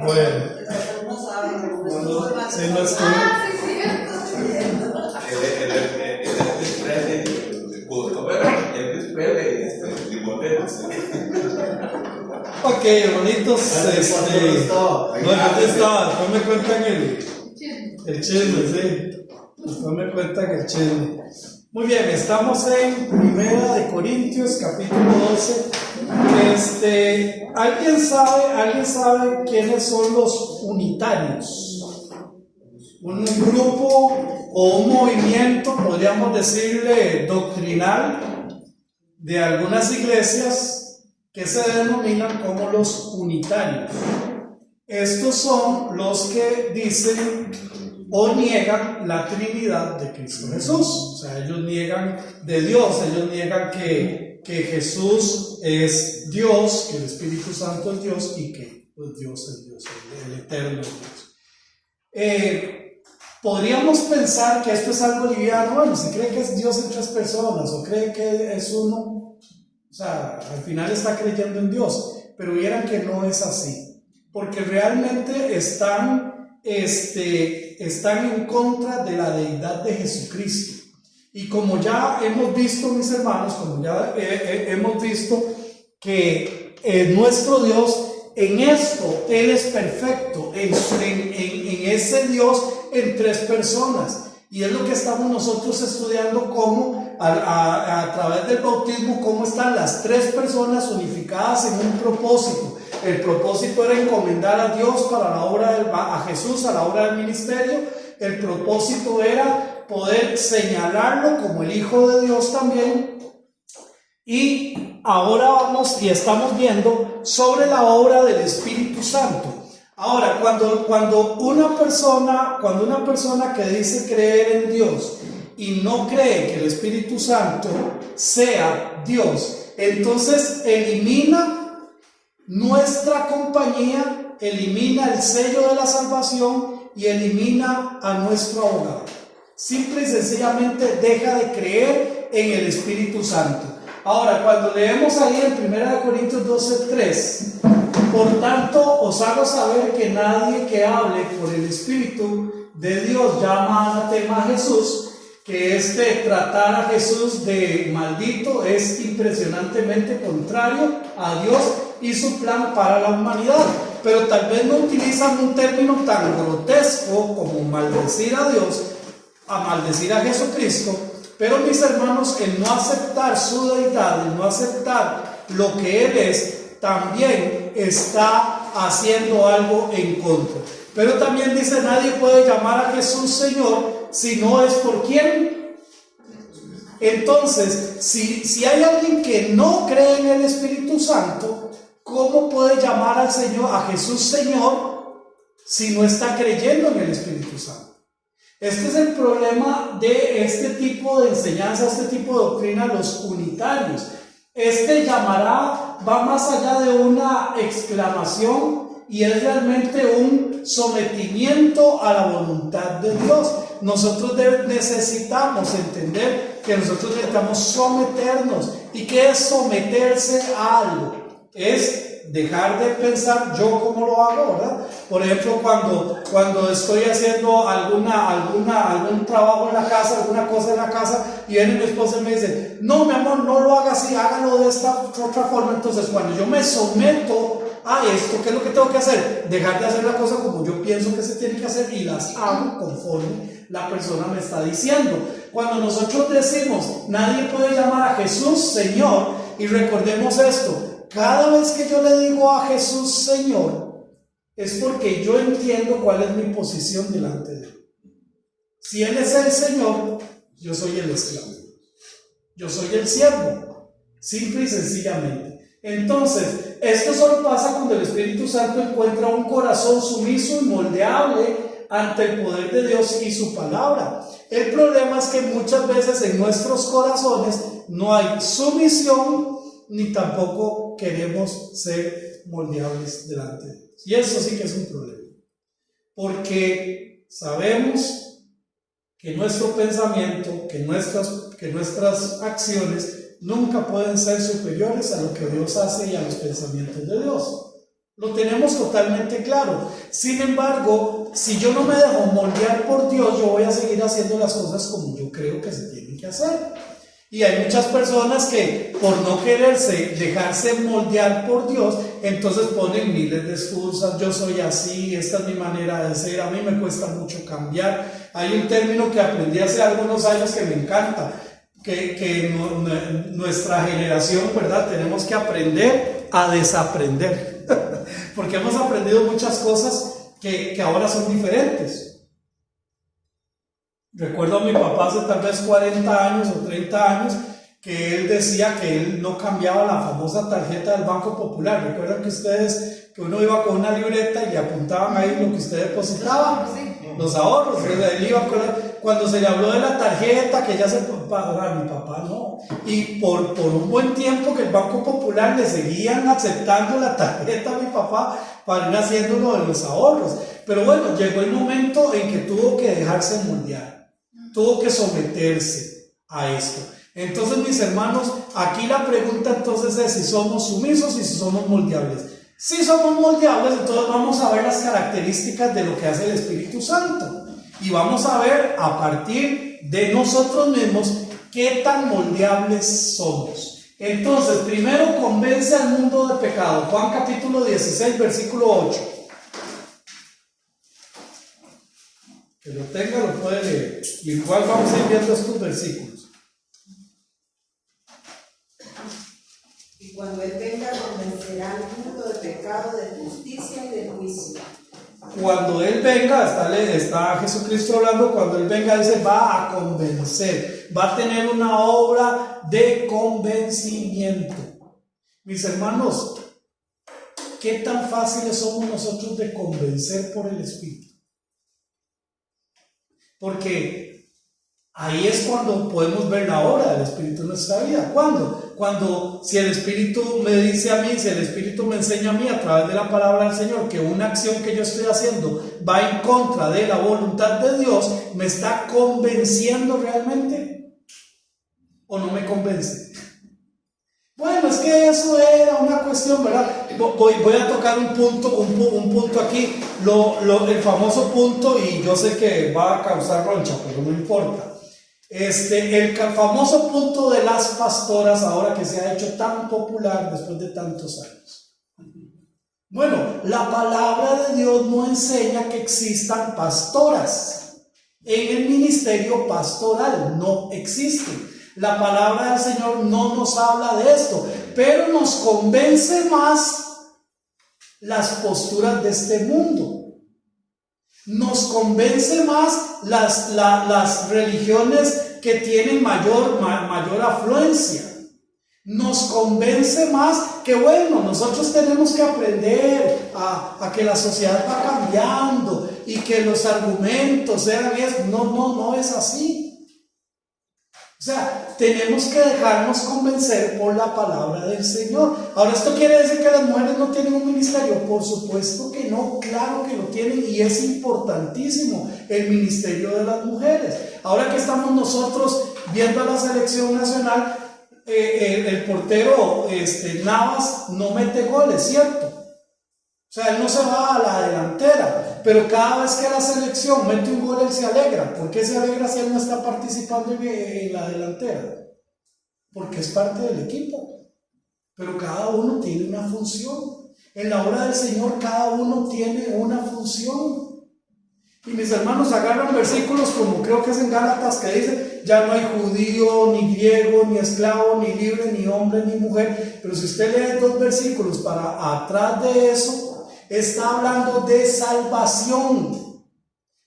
Bueno, sí, no es ok, hermanitos, no, ¿dónde estaba? Después me cuentan el chisme, sí. Después me cuentan el chisme. Muy bien, estamos en 1 Corintios, capítulo 12. ¿Alguien sabe quiénes son los unitarios? Un grupo o un movimiento, podríamos decirle, doctrinal de algunas iglesias que se denominan como los unitarios. Estos son los que dicen o niegan la Trinidad de Cristo Jesús. O sea, ellos niegan de Dios, ellos niegan que Jesús es Dios, que el Espíritu Santo es Dios y que pues, Dios es Dios, el eterno Dios. Podríamos pensar que esto es algo liviano. Bueno, si cree que es Dios en 3 personas o cree que es uno, o sea, al final está creyendo en Dios, pero vieran que no es así, porque realmente están en contra de la deidad de Jesucristo. Y como ya hemos visto, mis hermanos, como ya hemos visto que nuestro Dios, en esto, Él es perfecto, en ese Dios en 3 personas. Y es lo que estamos nosotros estudiando, cómo a través del bautismo, cómo están las 3 personas unificadas en un propósito. El propósito era encomendar a Dios para la obra a Jesús, a la obra del ministerio. El propósito era poder señalarlo como el Hijo de Dios también. Y ahora vamos y estamos viendo sobre la obra del Espíritu Santo. Ahora, cuando una persona que dice creer en Dios y no cree que el Espíritu Santo sea Dios, entonces elimina nuestra compañía, elimina el sello de la salvación y elimina a nuestro abogado. Simple y sencillamente deja de creer en el Espíritu Santo. Ahora, cuando leemos ahí en 1 Corintios 12:3, por tanto os hago saber que nadie que hable por el Espíritu de Dios llama anatema a Jesús, que tratar a Jesús de maldito es impresionantemente contrario a Dios y su plan para la humanidad. Pero tal vez no utilizan un término tan grotesco como maldecir a Dios, a maldecir a Jesucristo. Pero mis hermanos, el no aceptar su deidad, el no aceptar lo que Él es, también está haciendo algo en contra. Pero también dice, nadie puede llamar a Jesús Señor si no es por quién. Entonces, si hay alguien que no cree en el Espíritu Santo, ¿cómo puede llamar al Señor, a Jesús Señor, si no está creyendo en el Espíritu Santo? Este es el problema de este tipo de enseñanza, este tipo de doctrina, los unitarios. Llamará va más allá de una exclamación y es realmente un sometimiento a la voluntad de Dios. Nosotros necesitamos entender que nosotros necesitamos someternos. ¿Y qué es someterse a algo? Es dejar de pensar yo cómo lo hago, ¿verdad? Por ejemplo, cuando estoy haciendo algún trabajo en la casa, alguna cosa en la casa, y viene mi esposa y me dice, no, mi amor, no lo haga así, hágalo de esta otra forma. Entonces, cuando yo me someto a esto, ¿qué es lo que tengo que hacer? Dejar de hacer la cosa como yo pienso que se tiene que hacer y las hago conforme la persona me está diciendo. Cuando nosotros decimos, nadie puede llamar a Jesús Señor, y recordemos esto, cada vez que yo le digo a Jesús Señor, es porque yo entiendo cuál es mi posición delante de Él. Si Él es el Señor, yo soy el esclavo, yo soy el siervo, simple y sencillamente. Entonces, esto solo pasa cuando el Espíritu Santo encuentra un corazón sumiso y moldeable ante el poder de Dios y su palabra. El problema es que muchas veces en nuestros corazones no hay sumisión ni tampoco queremos ser moldeables delante de Dios. Y eso sí que es un problema, porque sabemos que nuestro pensamiento, que nuestras acciones nunca pueden ser superiores a lo que Dios hace y a los pensamientos de Dios. Lo tenemos totalmente claro. Sin embargo, si yo no me dejo moldear por Dios, yo voy a seguir haciendo las cosas como yo creo que se tienen que hacer. Y hay muchas personas que por no quererse dejarse moldear por Dios, entonces ponen miles de excusas. Yo soy así, esta es mi manera de ser, a mí me cuesta mucho cambiar. Hay un término que aprendí hace algunos años que me encanta, que nuestra generación, ¿verdad? Tenemos que aprender a desaprender, porque hemos aprendido muchas cosas que ahora son diferentes. Recuerdo a mi papá hace tal vez 40 años o 30 años que él decía que él no cambiaba la famosa tarjeta del Banco Popular. ¿Recuerdan que ustedes, que uno iba con una libreta y le apuntaban ahí lo que usted depositaba? Los ahorros. Él iba cuando se le habló de la tarjeta, que ya se pagaba, mi papá no. Y por un buen tiempo que el Banco Popular le seguían aceptando la tarjeta a mi papá para ir haciendo uno de los ahorros. Pero bueno, llegó el momento en que tuvo que dejarse moldear. Tuvo que someterse a esto. Entonces, mis hermanos, aquí la pregunta entonces es si somos sumisos y si somos moldeables. Si somos moldeables, entonces vamos a ver las características de lo que hace el Espíritu Santo. Y vamos a ver a partir de nosotros mismos qué tan moldeables somos. Entonces, primero convence al mundo de pecado. Juan capítulo 16, versículo 8. Que lo tenga, lo puede leer. Igual vamos a ir viendo estos versículos. Y cuando Él venga, convencerá al mundo de pecado, de justicia y de juicio. Cuando Él venga, está Jesucristo hablando, cuando Él venga, dice, va a convencer, va a tener una obra de convencimiento. Mis hermanos, ¿qué tan fáciles somos nosotros de convencer por el Espíritu? Porque ahí es cuando podemos ver la obra del Espíritu en nuestra vida. ¿Cuándo? Cuando si el Espíritu me dice a mí, si el Espíritu me enseña a mí a través de la palabra del Señor que una acción que yo estoy haciendo va en contra de la voluntad de Dios, ¿me está convenciendo realmente? ¿O no me convence? Bueno, es que eso era una cuestión, ¿verdad? Voy a tocar un punto aquí, el famoso punto, y yo sé que va a causar roncha, pero no importa. El famoso punto de las pastoras, ahora que se ha hecho tan popular después de tantos años. Bueno, la palabra de Dios no enseña que existan pastoras. En el ministerio pastoral no existe. La palabra del Señor no nos habla de esto, pero nos convence más las posturas de este mundo. Nos convence más las religiones que tienen mayor afluencia. Nos convence más que, bueno, nosotros tenemos que aprender a que la sociedad va cambiando y que los argumentos sean eso. No es así. O sea, tenemos que dejarnos convencer por la palabra del Señor. Ahora, ¿esto quiere decir que las mujeres no tienen un ministerio? Por supuesto que no, claro que lo tienen, y es importantísimo el ministerio de las mujeres. Ahora que estamos nosotros viendo la selección nacional, el portero Navas no mete goles, ¿cierto? O sea, él no se va a la delantera, pero cada vez que la selección mete un gol, él se alegra. ¿Por qué se alegra si él no está participando en la delantera? Porque es parte del equipo. Pero cada uno tiene una función. En la obra del Señor cada uno tiene una función. Y mis hermanos agarran versículos como creo que es en Gálatas, que dice: ya no hay judío, ni griego, ni esclavo, ni libre, ni hombre, ni mujer. Pero si usted lee 2 versículos para atrás de eso, está hablando de salvación.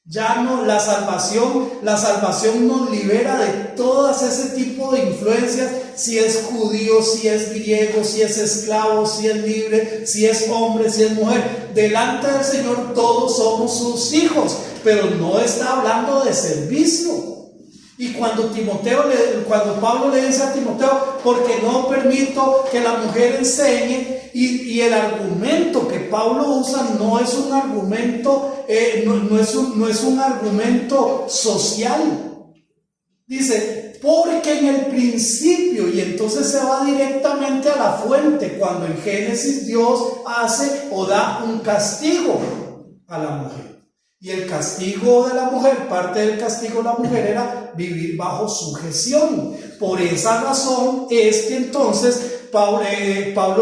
Ya no, la salvación nos libera de todas ese tipo de influencias. Si es judío, si es griego, si es esclavo, si es libre, si es hombre, si es mujer, delante del Señor todos somos sus hijos. Pero no está hablando de servicio. Y cuando Pablo le dice a Timoteo, porque no permito que la mujer enseñe, y el argumento que Pablo usa no es un argumento, no es un argumento social. Dice, Porque en el principio, y entonces se va directamente a la fuente, cuando en Génesis Dios hace o da un castigo a la mujer. Y el castigo de la mujer, parte del castigo de la mujer era vivir bajo sujeción. Por esa razón es que entonces Pablo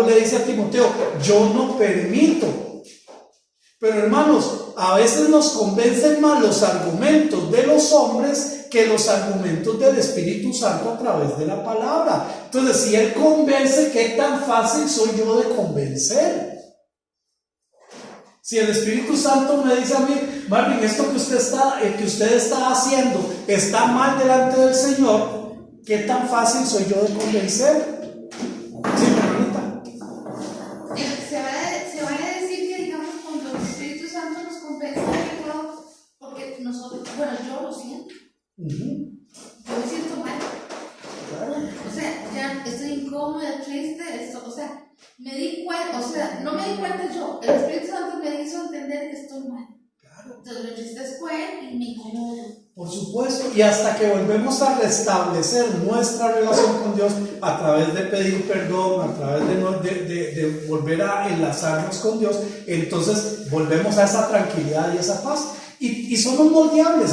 le dice a Timoteo, yo no permito. Pero hermanos, a veces nos convencen más los argumentos de los hombres que los argumentos del Espíritu Santo a través de la palabra. Entonces, si Él convence, ¿qué tan fácil soy yo de convencer? Si el Espíritu Santo me dice a mí, Marvin, esto que usted está haciendo está mal delante del Señor, ¿qué tan fácil soy yo de convencer? Sí, hermanita. Se vale decir que, digamos, cuando el Espíritu Santo nos convence de pecado, porque nosotros, bueno, yo lo siento. Yo me siento mal. Claro. O sea, ya estoy incómoda, triste, esto, o sea, me di cuenta, o sea, no me di cuenta yo, el Espíritu Santo me hizo entender que estoy mal. Claro. Entonces me entristezco y me incomodo. Por supuesto, y hasta que volvemos a restablecer nuestra relación con Dios a través de pedir perdón, a través de volver a enlazarnos con Dios, entonces volvemos a esa tranquilidad y esa paz. Y somos moldeables.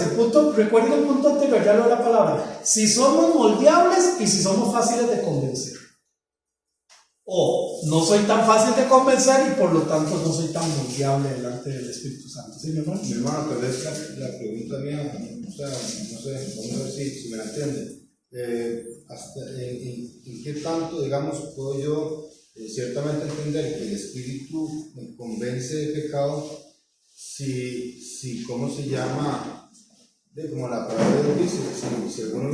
Recuerden el punto anterior, ya lo de la palabra. Si somos moldeables y si somos fáciles de convencer. O no soy tan fácil de convencer y por lo tanto no soy tan moldeable delante del Espíritu Santo. ¿Sí, mi hermano? Mi hermano, tal vez la pregunta mía, o sea, no sé, vamos a ver si me la entiende. ¿En qué tanto, digamos, puedo yo ciertamente entender que el Espíritu me convence de pecado si ¿cómo se llama? Como la palabra de Dios dice, si alguno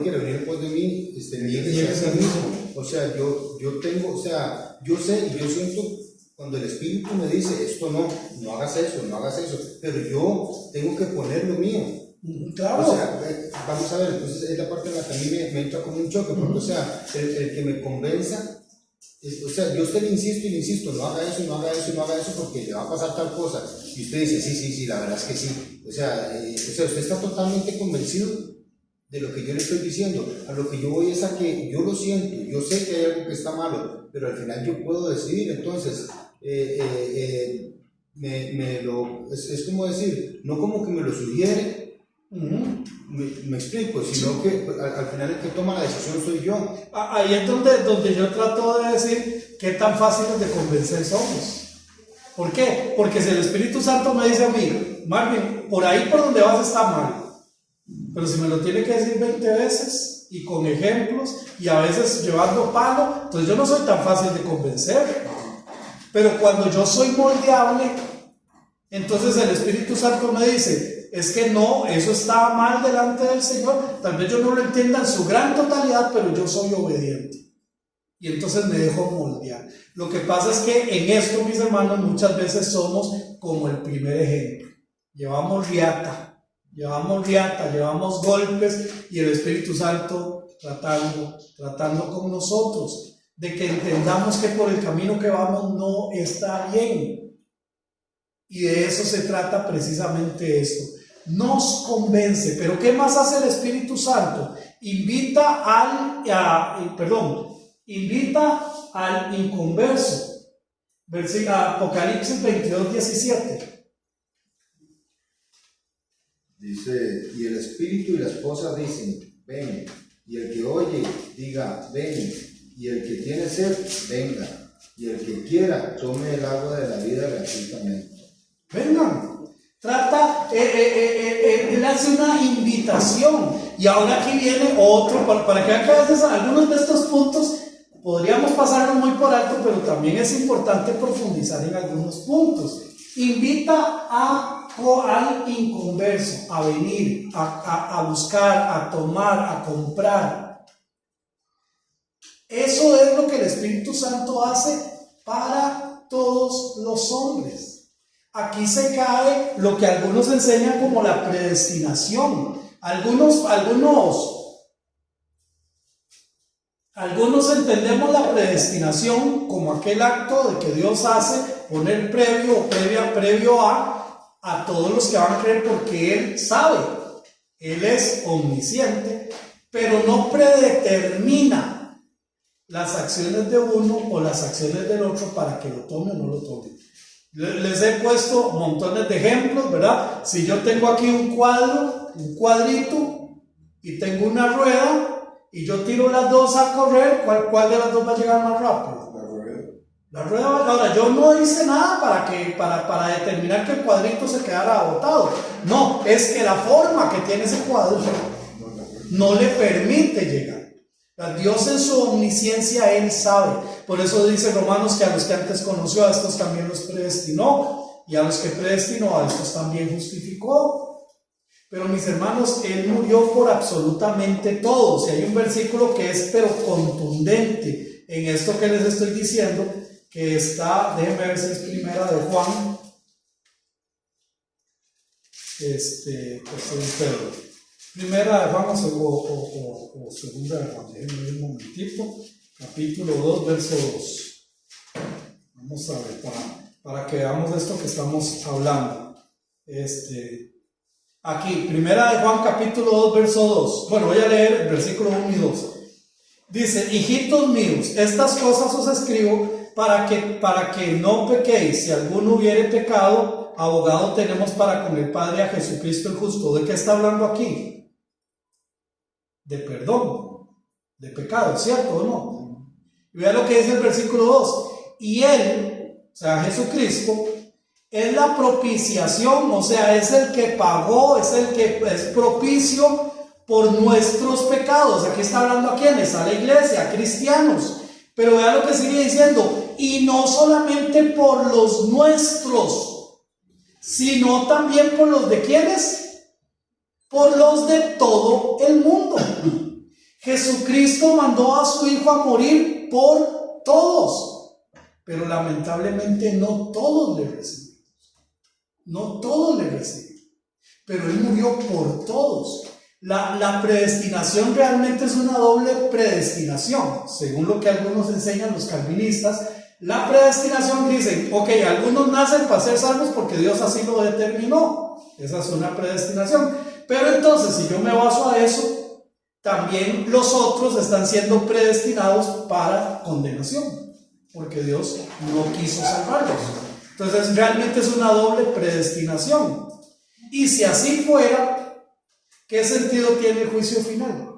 quiere venir después de mí, nieguese a sí mismo. O sea, yo tengo, o sea, yo sé y yo siento cuando el Espíritu me dice, esto no hagas eso, pero yo tengo que poner lo mío. Claro. O sea, vamos a ver, entonces es la parte en la que a mí me entra como un choque, porque, o sea, el que me convenza, o sea, yo le insisto, no haga eso porque le va a pasar tal cosa. Y usted dice, sí, la verdad es que sí. O sea, usted está totalmente convencido de lo que yo le estoy diciendo. A lo que yo voy es a que yo lo siento, yo sé que hay algo que está malo, pero al final yo puedo decidir. Entonces, es como decir, no como que me lo sugiere, me explico, sino que al final el que toma la decisión soy yo. Ahí es donde yo trato de decir qué tan fáciles de convencer somos. ¿Por qué? Porque si el Espíritu Santo me dice a mí, Marvin, por ahí por donde vas está mal, pero si me lo tiene que decir 20 veces y con ejemplos y a veces llevando palo, entonces yo no soy tan fácil de convencer. Pero cuando yo soy moldeable, entonces el Espíritu Santo me dice, es que no, eso está mal delante del Señor. Tal vez yo no lo entienda en su gran totalidad, pero yo soy obediente. Y entonces me dejo moldear. Lo que pasa es que en esto, mis hermanos, muchas veces somos como el primer ejemplo. Llevamos riata, llevamos golpes y el Espíritu Santo tratando con nosotros, de que entendamos que por el camino que vamos no está bien. Y de eso se trata precisamente esto. Nos convence, pero ¿qué más hace el Espíritu Santo? Invita al inconverso. Apocalipsis 22:17. Dice, y el Espíritu y la esposa dicen, ven, y el que oye, diga, ven, y el que tiene sed, venga, y el que quiera, tome el agua de la vida gratuitamente. Vengan. Él hace una invitación. Y ahora aquí viene otro, para que vean que a veces algunos de estos puntos podríamos pasarlos muy por alto, pero también es importante profundizar en algunos puntos. Invita al inconverso a venir, a buscar, a tomar, a comprar. Eso es lo que el Espíritu Santo hace para todos los hombres. Aquí se cae lo que algunos enseñan como la predestinación. Algunos entendemos la predestinación como aquel acto de que Dios hace poner previo a todos los que van a creer, porque Él sabe, Él es omnisciente pero no predetermina las acciones de uno o las acciones del otro para que lo tome o no lo tome. Les he puesto montones de ejemplos, ¿verdad? Si yo tengo aquí un cuadrito, y tengo una rueda, y yo tiro las dos a correr, ¿cuál de las dos va a llegar más rápido? La rueda. Ahora, yo no hice nada para determinar que el cuadrito se quedara botado. No, es que la forma que tiene ese cuadro no le permite llegar. Dios en su omnisciencia, Él sabe. Por eso dice Romanos que a los que antes conoció, a estos también los predestinó, y a los que predestinó, a estos también justificó. Pero mis hermanos, Él murió por absolutamente todos. Y hay un versículo que es pero contundente en esto que les estoy diciendo, que está, déjenme ver si es primera de Juan, Pedro. Primera de Juan o segunda de Juan, déjenme ver un momentito, capítulo 2, verso 2. Vamos a ver, para que veamos esto que estamos hablando. Aquí, primera de Juan, capítulo 2, verso 2. Bueno, voy a leer el versículo 1 y 2. Dice: hijitos míos, estas cosas os escribo para que no pequéis. Si alguno hubiere pecado, abogado tenemos para con el Padre, a Jesucristo el justo. ¿De qué está hablando aquí? De perdón, de pecado, ¿cierto o no? Y vea lo que dice el versículo 2. Y Él, o sea, Jesucristo, es la propiciación, o sea, es el que pagó, es el que es propicio por nuestros pecados. Aquí está hablando a quienes, a la iglesia, a cristianos. Pero vea lo que sigue diciendo: y no solamente por los nuestros, sino también por los de quienes, por los de todo el mundo. Jesucristo mandó a su Hijo a morir por todos, pero lamentablemente no todos le reciben. No todos le reciben, pero Él murió por todos. La predestinación realmente es una doble predestinación, según lo que algunos enseñan los calvinistas. La predestinación dicen, ok, algunos nacen para ser salvos porque Dios así lo determinó. Esa es una predestinación. Pero entonces, si yo me baso a eso, también los otros están siendo predestinados para condenación, porque Dios no quiso salvarlos. Entonces, realmente es una doble predestinación. Y si así fuera, ¿qué sentido tiene el juicio final?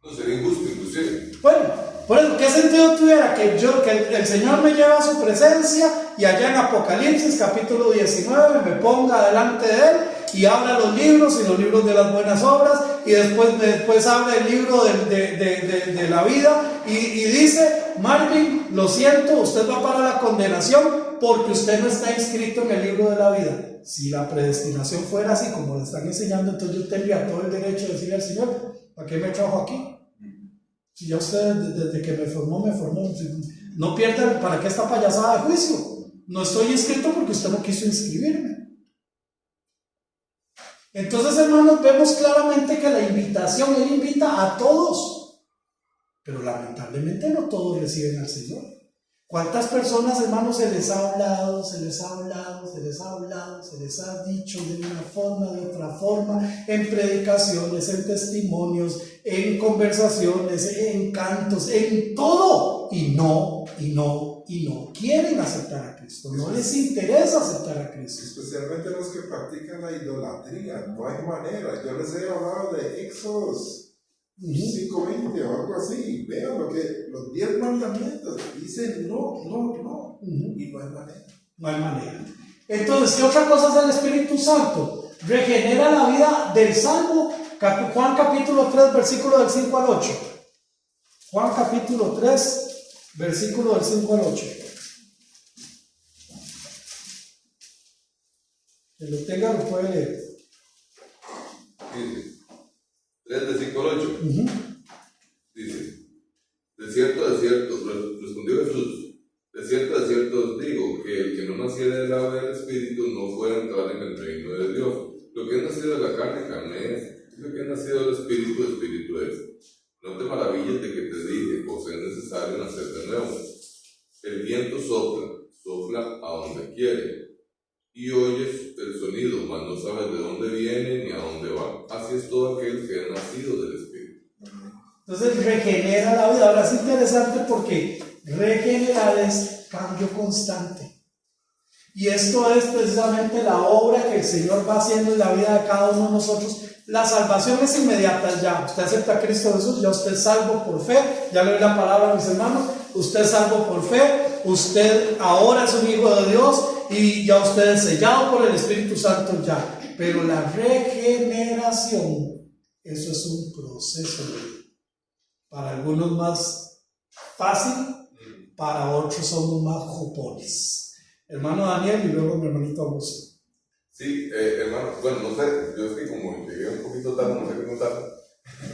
No sería injusto, inclusive. Bueno, por eso, ¿qué sentido tuviera que el Señor me lleve a su presencia y allá en Apocalipsis capítulo 19 me ponga delante de Él y abra los libros y los libros de las buenas obras y después abre el libro de la vida y dice: Marvin, lo siento, usted va para la condenación porque usted no está inscrito en el libro de la vida? Si la predestinación fuera así como le están enseñando, entonces yo tendría todo el derecho de decirle al Señor: ¿para qué me trajo aquí? Si ya usted desde que me formó, no pierda, ¿para qué esta payasada de juicio? No estoy inscrito porque usted no quiso inscribirme. Entonces, hermanos, vemos claramente que la invitación, Él invita a todos, pero lamentablemente no todos reciben al Señor. ¿Cuántas personas, hermanos, se les ha hablado, se les ha dicho de una forma, de otra forma, en predicaciones, en testimonios, en conversaciones, en cantos, en todo, y no quieren aceptar a Cristo, no les interesa aceptar a Cristo? Especialmente los que practican la idolatría, no hay manera. Yo les he hablado de Éxodos 5:20 o algo así. Vean lo que los 10 mandamientos dicen: no, y no hay manera. No hay manera. Entonces, ¿qué otra cosa hace el Espíritu Santo? Regenera la vida del salvo. Juan capítulo 3, versículo del 5 al 8. Juan capítulo 3, versículo del 5 al 8. Que lo tenga lo puede leer. Dice 3 de 5 al 8. Dice: de cierto, respondió Jesús, de cierto os digo, que el que no naciera del agua del Espíritu no puede entrar en el reino de Dios. Lo que es nacido de la carne, carne es, y lo que es nacido del Espíritu, Espíritu es. No te maravilles de que te dije: os es necesario nacer de nuevo. El viento sopla a donde quiere, y oyes el el sonido, mas no sabes de dónde viene ni a dónde va. Así es todo aquel que es nacido del Espíritu. Entonces regenera la vida. Ahora es interesante porque regenerar es cambio constante. Y esto es precisamente la obra que el Señor va haciendo en la vida de cada uno de nosotros. La salvación es inmediata ya. Usted acepta a Cristo Jesús, ya usted es salvo por fe. Ya le doy la palabra a mis hermanos. Usted es salvo por fe. Usted ahora es un hijo de Dios y ya usted es sellado por el Espíritu Santo ya. Pero la regeneración, eso es un proceso. Para algunos más fácil, para otros somos más jupones. Hermano Daniel y luego mi hermanito Augusto. Sí, hermano, bueno, no sé, yo es que como llegué un poquito tarde, no sé qué contar,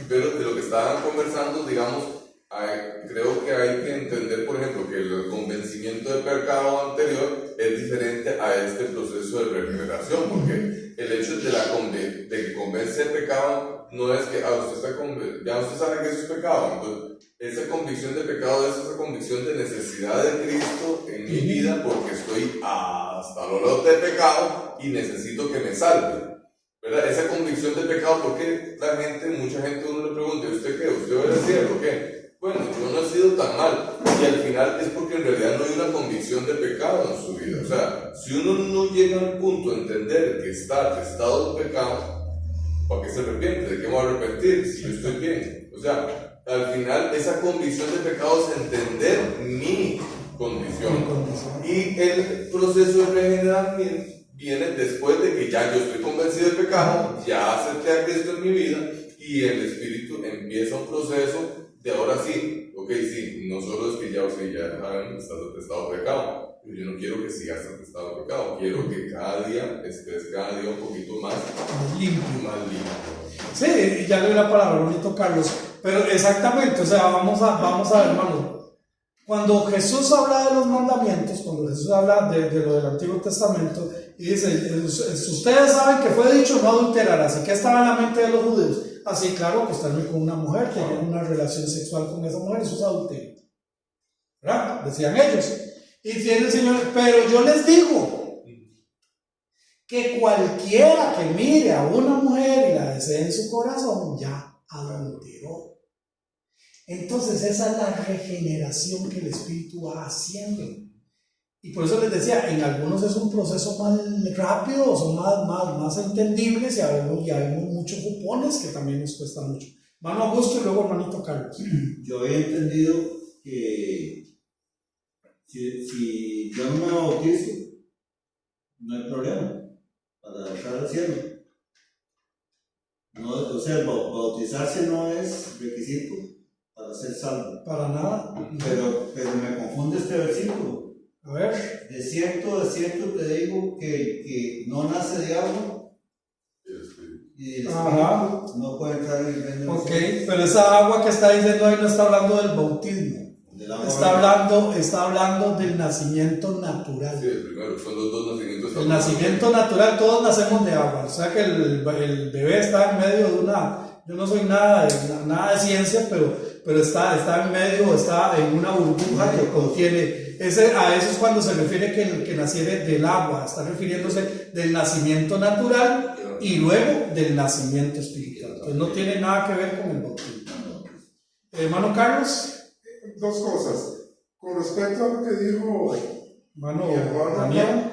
pero de lo que estaban conversando, digamos, creo que hay que entender, por ejemplo, que el convencimiento de pecado anterior es diferente a este proceso de regeneración, porque el hecho de que convence de pecado no es que ya usted sabe que eso es pecado. Entonces, esa convicción de pecado es esa convicción de necesidad de Cristo en mi vida, porque estoy hasta los lados de pecado y necesito que me salve, ¿verdad? Esa convicción de pecado, porque mucha gente uno le pregunta, ¿usted qué? ¿Usted va al cielo o qué? Bueno, yo no he sido tan mal, y al final es porque en realidad no hay una convicción de pecado en su vida. O sea, si uno no llega al punto de entender que está arrestado el pecado, ¿para qué se arrepiente? ¿De qué me voy a arrepentir si yo estoy bien? O sea, al final esa convicción de pecado es entender mi condición. Y el proceso de regeneración viene después de que ya yo estoy convencido de pecado, ya acepté a Cristo en mi vida y el Espíritu empieza un proceso de ahora sí, ok, sí, no solo es que ya saben, estás atestado de pecado, pero yo no quiero que sigas atestado de pecado, quiero que cada día estés un poquito más limpio. Sí, ya le doy la palabra, bonito Carlos, pero exactamente, o sea, vamos a ver, hermano, cuando Jesús habla de los mandamientos, cuando Jesús habla de lo del Antiguo Testamento, y dice, ustedes saben que fue dicho no adulterarás, ¿y qué estaba en la mente de los judíos? Así, claro, acostarme con una mujer, tener una relación sexual con esa mujer, eso es adulterio, ¿verdad? Decían ellos. Y tiene el Señor, pero yo les digo que cualquiera que mire a una mujer y la desee en su corazón, ya adulteró. Entonces esa es la regeneración que el Espíritu va haciendo. Y por eso les decía, en algunos es un proceso más rápido, son más entendibles, y habemos muchos cupones que también nos cuesta mucho. Hermano Augusto y luego hermanito Carlos. Yo he entendido que si yo no me bautizo, no hay problema para entrar al cielo. No, o sea, bautizarse no es requisito para ser salvo. Para nada. Pero me confunde este versículo. A ver. De cierto te digo que no nace de agua y el Espíritu no puede entrar en el reino. Ok, pero esa agua que está diciendo ahí no está hablando del bautismo. Está hablando del nacimiento natural. Sí, el primero, son los dos nacimientos. El nacimiento natural, todos nacemos de agua. O sea que el bebé está en medio de una. Yo no soy nada de ciencia, pero está en medio, está en una burbuja que contiene. A eso es cuando se refiere que naciere del agua. Está refiriéndose del nacimiento natural y luego del nacimiento espiritual. Entonces no tiene nada que ver con el bautismo. Hermano Carlos. Dos cosas. Con respecto a lo que dijo Hermano Daniel,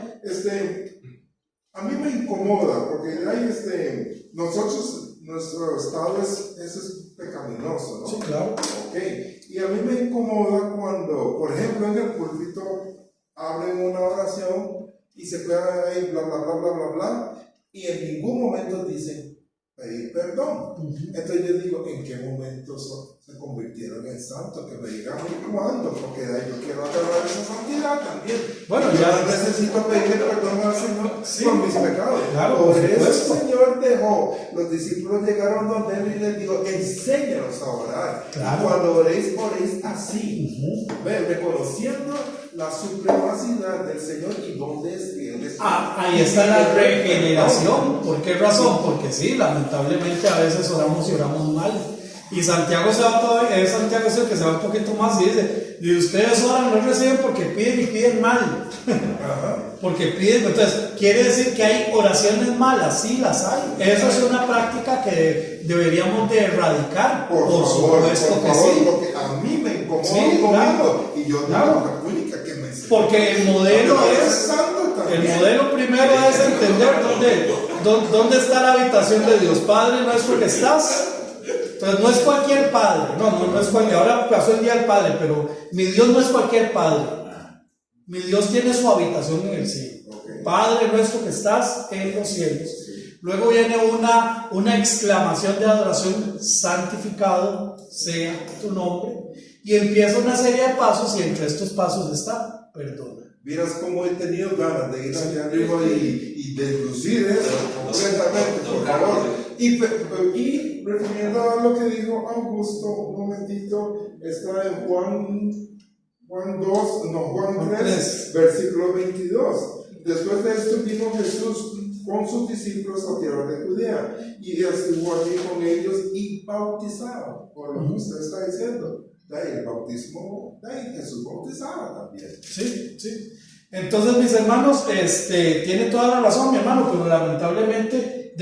a mí me incomoda porque hay nuestro estado es pecaminoso, ¿no? Sí, claro. Okay. Y a mí me incomoda cuando, por ejemplo, en el púlpito abren una oración y se quedan ahí bla bla bla bla bla bla y en ningún momento dicen pedir perdón. Entonces yo digo, ¿en qué momento se convirtieron en santos? Que me digan cuándo, porque yo quiero agarrar esa santidad también. Bueno, yo ya necesito pedirle perdón al Señor por mis pecados. Claro, por eso el Señor dejó, los discípulos llegaron donde Él y les dijo, enséñanos a orar. Claro. Y cuando oréis así, reconociendo la supremacidad del Señor y dónde es que Él está. Ahí está la regeneración. ¿Por qué razón? Porque sí, lamentablemente a veces oramos y oramos mal. Y Santiago se va todavía, es Santiago es el que se va un poquito más y dice, y ustedes oran, no reciben porque piden y piden mal. Porque piden, entonces quiere decir que hay oraciones malas, sí las hay. Eso es una práctica que deberíamos de erradicar. Por favor, sí. porque a mí me incomoda Sí, un poquito, claro. y yo Claro. tengo una única que me enseña. Porque el modelo es, el modelo primero es entender dónde está la habitación de Dios. Padre nuestro que estás. Entonces no es cualquier padre, no es cualquier, ahora pasó el día del padre, pero mi Dios no es cualquier padre. Mi Dios tiene su habitación en el cielo. Padre nuestro que estás en los cielos. Luego viene una exclamación de adoración: santificado sea tu nombre. Y empieza una serie de pasos, y entre estos pasos está perdona. Miras cómo he tenido ganas de ir allá arriba y deslucir eso completamente, por favor. Y refiriendo a lo que dijo Augusto, un momentito, está en Juan 3, versículo 22. Después de esto vino Jesús con sus discípulos a tierra de Judea y estuvo allí con ellos y bautizaba, por lo que usted está diciendo. El bautismo, Jesús bautizaba también. Sí. Entonces, mis hermanos, tiene toda la razón, mi hermano, pero lamentablemente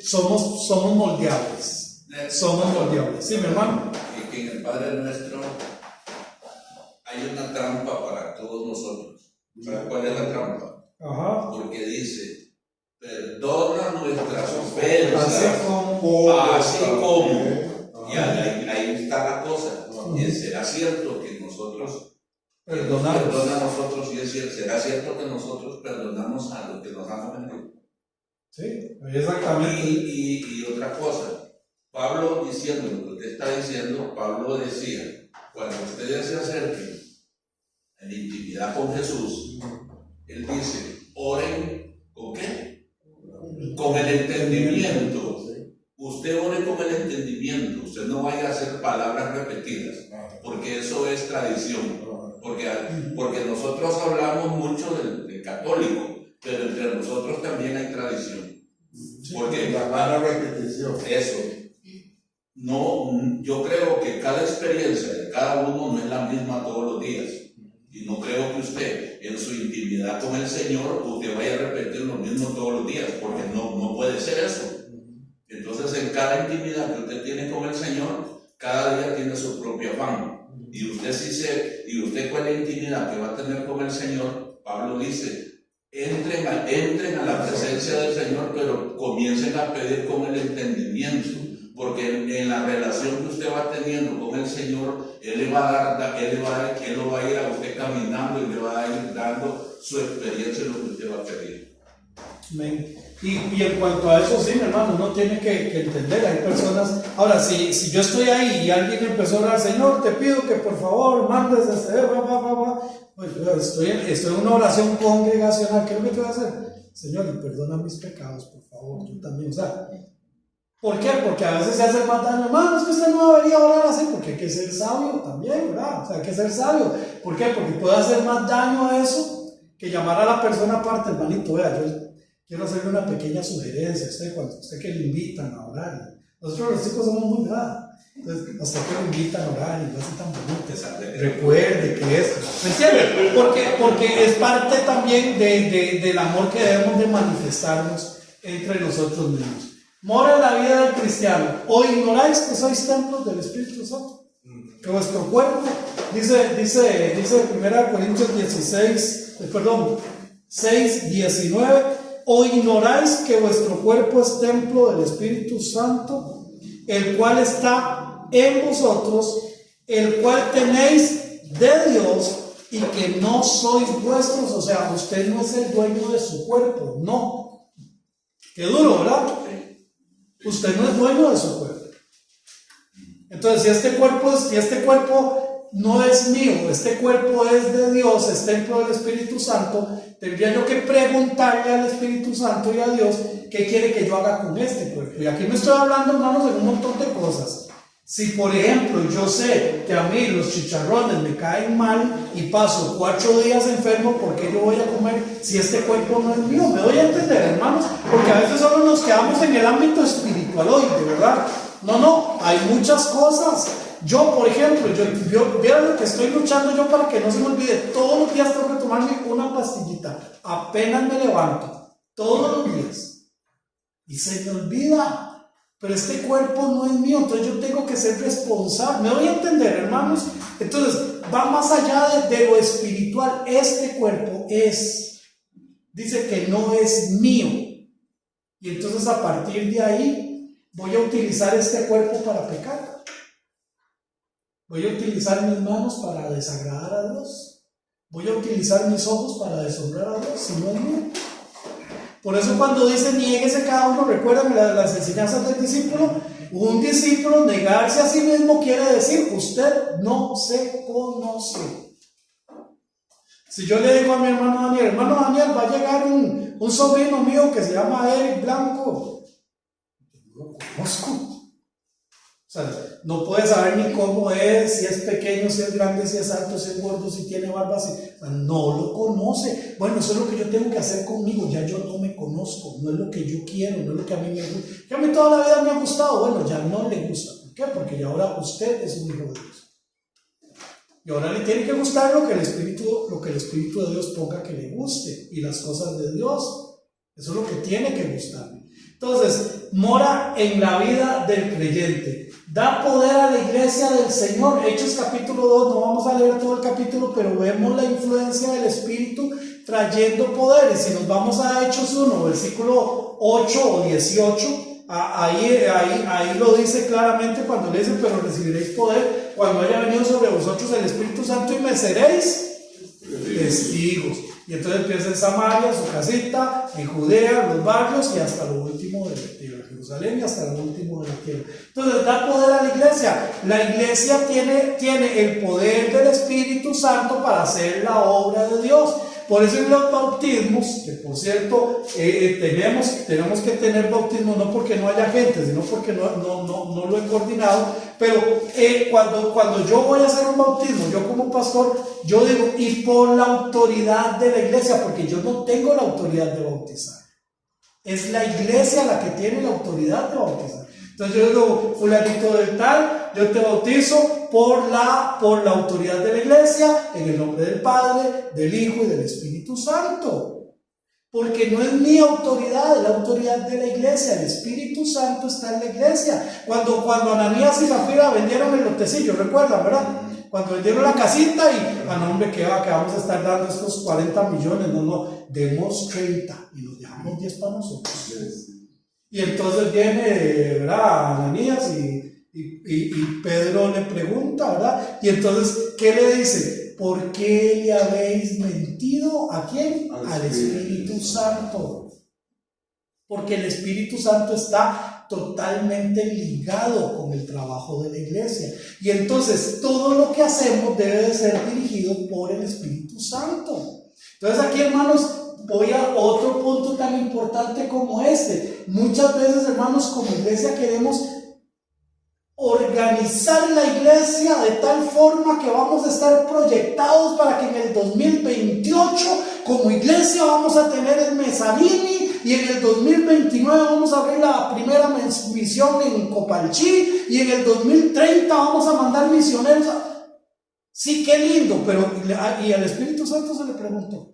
somos moldeables. Somos moldeables. Sí, mi hermano. Y que en el Padre Nuestro hay una trampa para todos nosotros. ¿Sabes cuál es la trampa? Ajá. Porque dice: perdona nuestras ofensas, así como. Y ahí está la cosa. Y será cierto que nosotros perdona a nosotros, y es cierto, será cierto que nosotros perdonamos a los que nos han ofendido. Sí, exactamente. Y otra cosa, Pablo diciendo lo que usted está diciendo, Pablo decía: cuando ustedes se acerquen en intimidad con Jesús, él dice: oren ¿con qué? Con el entendimiento. Usted ore con el entendimiento, usted no vaya a hacer palabras repetidas, porque eso es tradición. Porque nosotros hablamos mucho del católico, pero entre nosotros también hay tradición. Porque la repetición. Eso. No, yo creo que cada experiencia de cada uno no es la misma todos los días. Y no creo que usted, en su intimidad con el Señor, usted vaya a repetir lo mismo todos los días, porque no puede ser eso. Entonces, en cada intimidad que usted tiene con el Señor, cada día tiene su propio afán. Y usted con la intimidad que va a tener con el Señor, Pablo dice: entren a la presencia del Señor, pero comiencen a pedir con el entendimiento. Porque en la relación que usted va teniendo con el Señor, Él lo va a ir a usted caminando y le va a ir dando su experiencia en lo que usted va a pedir. Amén. Y en cuanto a eso, sí, mi hermano, uno tiene que entender, hay personas. Ahora, si yo estoy ahí y alguien empezó a orar: Señor, te pido que por favor mandes pues estoy en una oración congregacional, ¿qué es lo que te voy a hacer? Señor, y perdona mis pecados, por favor, yo también. O sea, ¿por qué? Porque a veces se hace más daño. Hermano, es que usted no debería orar así, porque hay que ser sabio también, ¿verdad? O sea, hay que ser sabio. ¿Por qué? Porque puede hacer más daño a eso que llamar a la persona aparte. Hermanito, vea, yo quiero hacerle una pequeña sugerencia a usted que le invitan a orar. Nosotros los chicos somos muy graves. Entonces, hasta que lo invitan a orar y lo hace tan bonito. Recuerde que es, ¿me entiende? Porque es parte también del amor que debemos de manifestarnos entre nosotros mismos. Mora la vida del cristiano. ¿O ignoráis que sois templos del Espíritu Santo? Que vuestro cuerpo, dice 1 Corintios 6:19, ¿o ignoráis que vuestro cuerpo es templo del Espíritu Santo, el cual está en vosotros, el cual tenéis de Dios, y que no sois vuestros? O sea, usted no es el dueño de su cuerpo, no. Qué duro, ¿verdad? Usted no es dueño de su cuerpo. Entonces, si este cuerpo no es mío, este cuerpo es de Dios, es templo del Espíritu Santo, tendría yo que preguntarle al Espíritu Santo y a Dios qué quiere que yo haga con este cuerpo. Y aquí me estoy hablando, hermanos, de un montón de cosas. Si, por ejemplo, yo sé que a mí los chicharrones me caen mal y paso 4 días enfermo, ¿por qué yo voy a comer si este cuerpo no es mío? Me doy a entender, hermanos, porque a veces solo nos quedamos en el ámbito espiritual hoy, de verdad. No, hay muchas cosas. Yo, por ejemplo, vieron lo que estoy luchando yo para que no se me olvide. Todos los días tengo que tomarme una pastillita. Apenas me levanto. Todos los días. Y se me olvida. Pero este cuerpo no es mío, entonces yo tengo que ser responsable. ¿Me voy a entender, hermanos? Entonces, va más allá de lo espiritual. Este cuerpo dice que no es mío. Y entonces a partir de ahí, voy a utilizar este cuerpo para pecar. Voy a utilizar mis manos para desagradar a Dios. Voy a utilizar mis ojos para deshonrar a Dios, si no es mío. Por eso cuando dice niéguese cada uno, recuerden las enseñanzas del discípulo. Un discípulo negarse a sí mismo quiere decir usted no se conoce. Si yo le digo a mi hermano Daniel, va a llegar un sobrino mío que se llama Eric Blanco, no lo conozco. O sea, no puede saber ni cómo es, si es pequeño, si es grande, si es alto, si es gordo, si tiene barba, o sea, no lo conoce. Bueno, eso es lo que yo tengo que hacer conmigo, ya yo no me conozco, no es lo que yo quiero, no es lo que a mí me gusta. Que a mí toda la vida me ha gustado, bueno, ya no le gusta. ¿Por qué? Porque ya ahora usted es un hijo de Dios. Y ahora le tiene que gustar lo que el Espíritu de Dios ponga que le guste, y las cosas de Dios. Eso es lo que tiene que gustarle. Entonces, mora en la vida del creyente. Da poder a la iglesia del Señor. Hechos capítulo 2, no vamos a leer todo el capítulo, pero vemos la influencia del Espíritu trayendo poder. Y si nos vamos a Hechos 1, versículo 8 o 18, ahí lo dice claramente cuando le dice, pero recibiréis poder cuando haya venido sobre vosotros el Espíritu Santo y me seréis testigos. Y entonces empieza en Samaria, su casita, en Judea, en los barrios y hasta lo último de la tierra, Jerusalén y hasta lo último de la tierra. Entonces da poder a la iglesia. La iglesia tiene el poder del Espíritu Santo para hacer la obra de Dios. Por eso en los bautismos, que por cierto tenemos que tener bautismo no porque no haya gente, sino porque no lo he coordinado, pero cuando yo voy a hacer un bautismo, yo como pastor, yo digo, y por la autoridad de la iglesia, porque yo no tengo la autoridad de bautizar. Es la iglesia la que tiene la autoridad de bautizar. Entonces yo digo, fulanito del tal, yo te bautizo por la autoridad de la iglesia, en el nombre del Padre, del Hijo y del Espíritu Santo. Porque no es mi autoridad, es la autoridad de la iglesia. El Espíritu Santo está en la iglesia. Cuando Ananías y Zafira vendieron el lotecillo, ¿recuerdan, verdad? Cuando vendieron la casita y, hombre, que vamos a estar dando estos 40 millones, no, demos 30 y nos dejamos 10 para nosotros. Y entonces viene, ¿verdad? Ananías y Pedro le pregunta, ¿verdad? Y entonces, ¿qué le dice? ¿Por qué le habéis mentido? ¿A quién? Al Espíritu Santo. Porque el Espíritu Santo está totalmente ligado con el trabajo de la iglesia. Y entonces todo lo que hacemos debe de ser dirigido por el Espíritu Santo. Entonces aquí, hermanos, voy a otro punto tan importante como este. Muchas veces, hermanos, como iglesia queremos organizar la iglesia de tal forma que vamos a estar proyectados para que en el 2028 como iglesia vamos a tener el Mezzanini y en el 2029 vamos a abrir la primera misión en Copalchí y en el 2030 vamos a mandar misioneros. Sí, qué lindo, pero y al Espíritu Santo se le preguntó.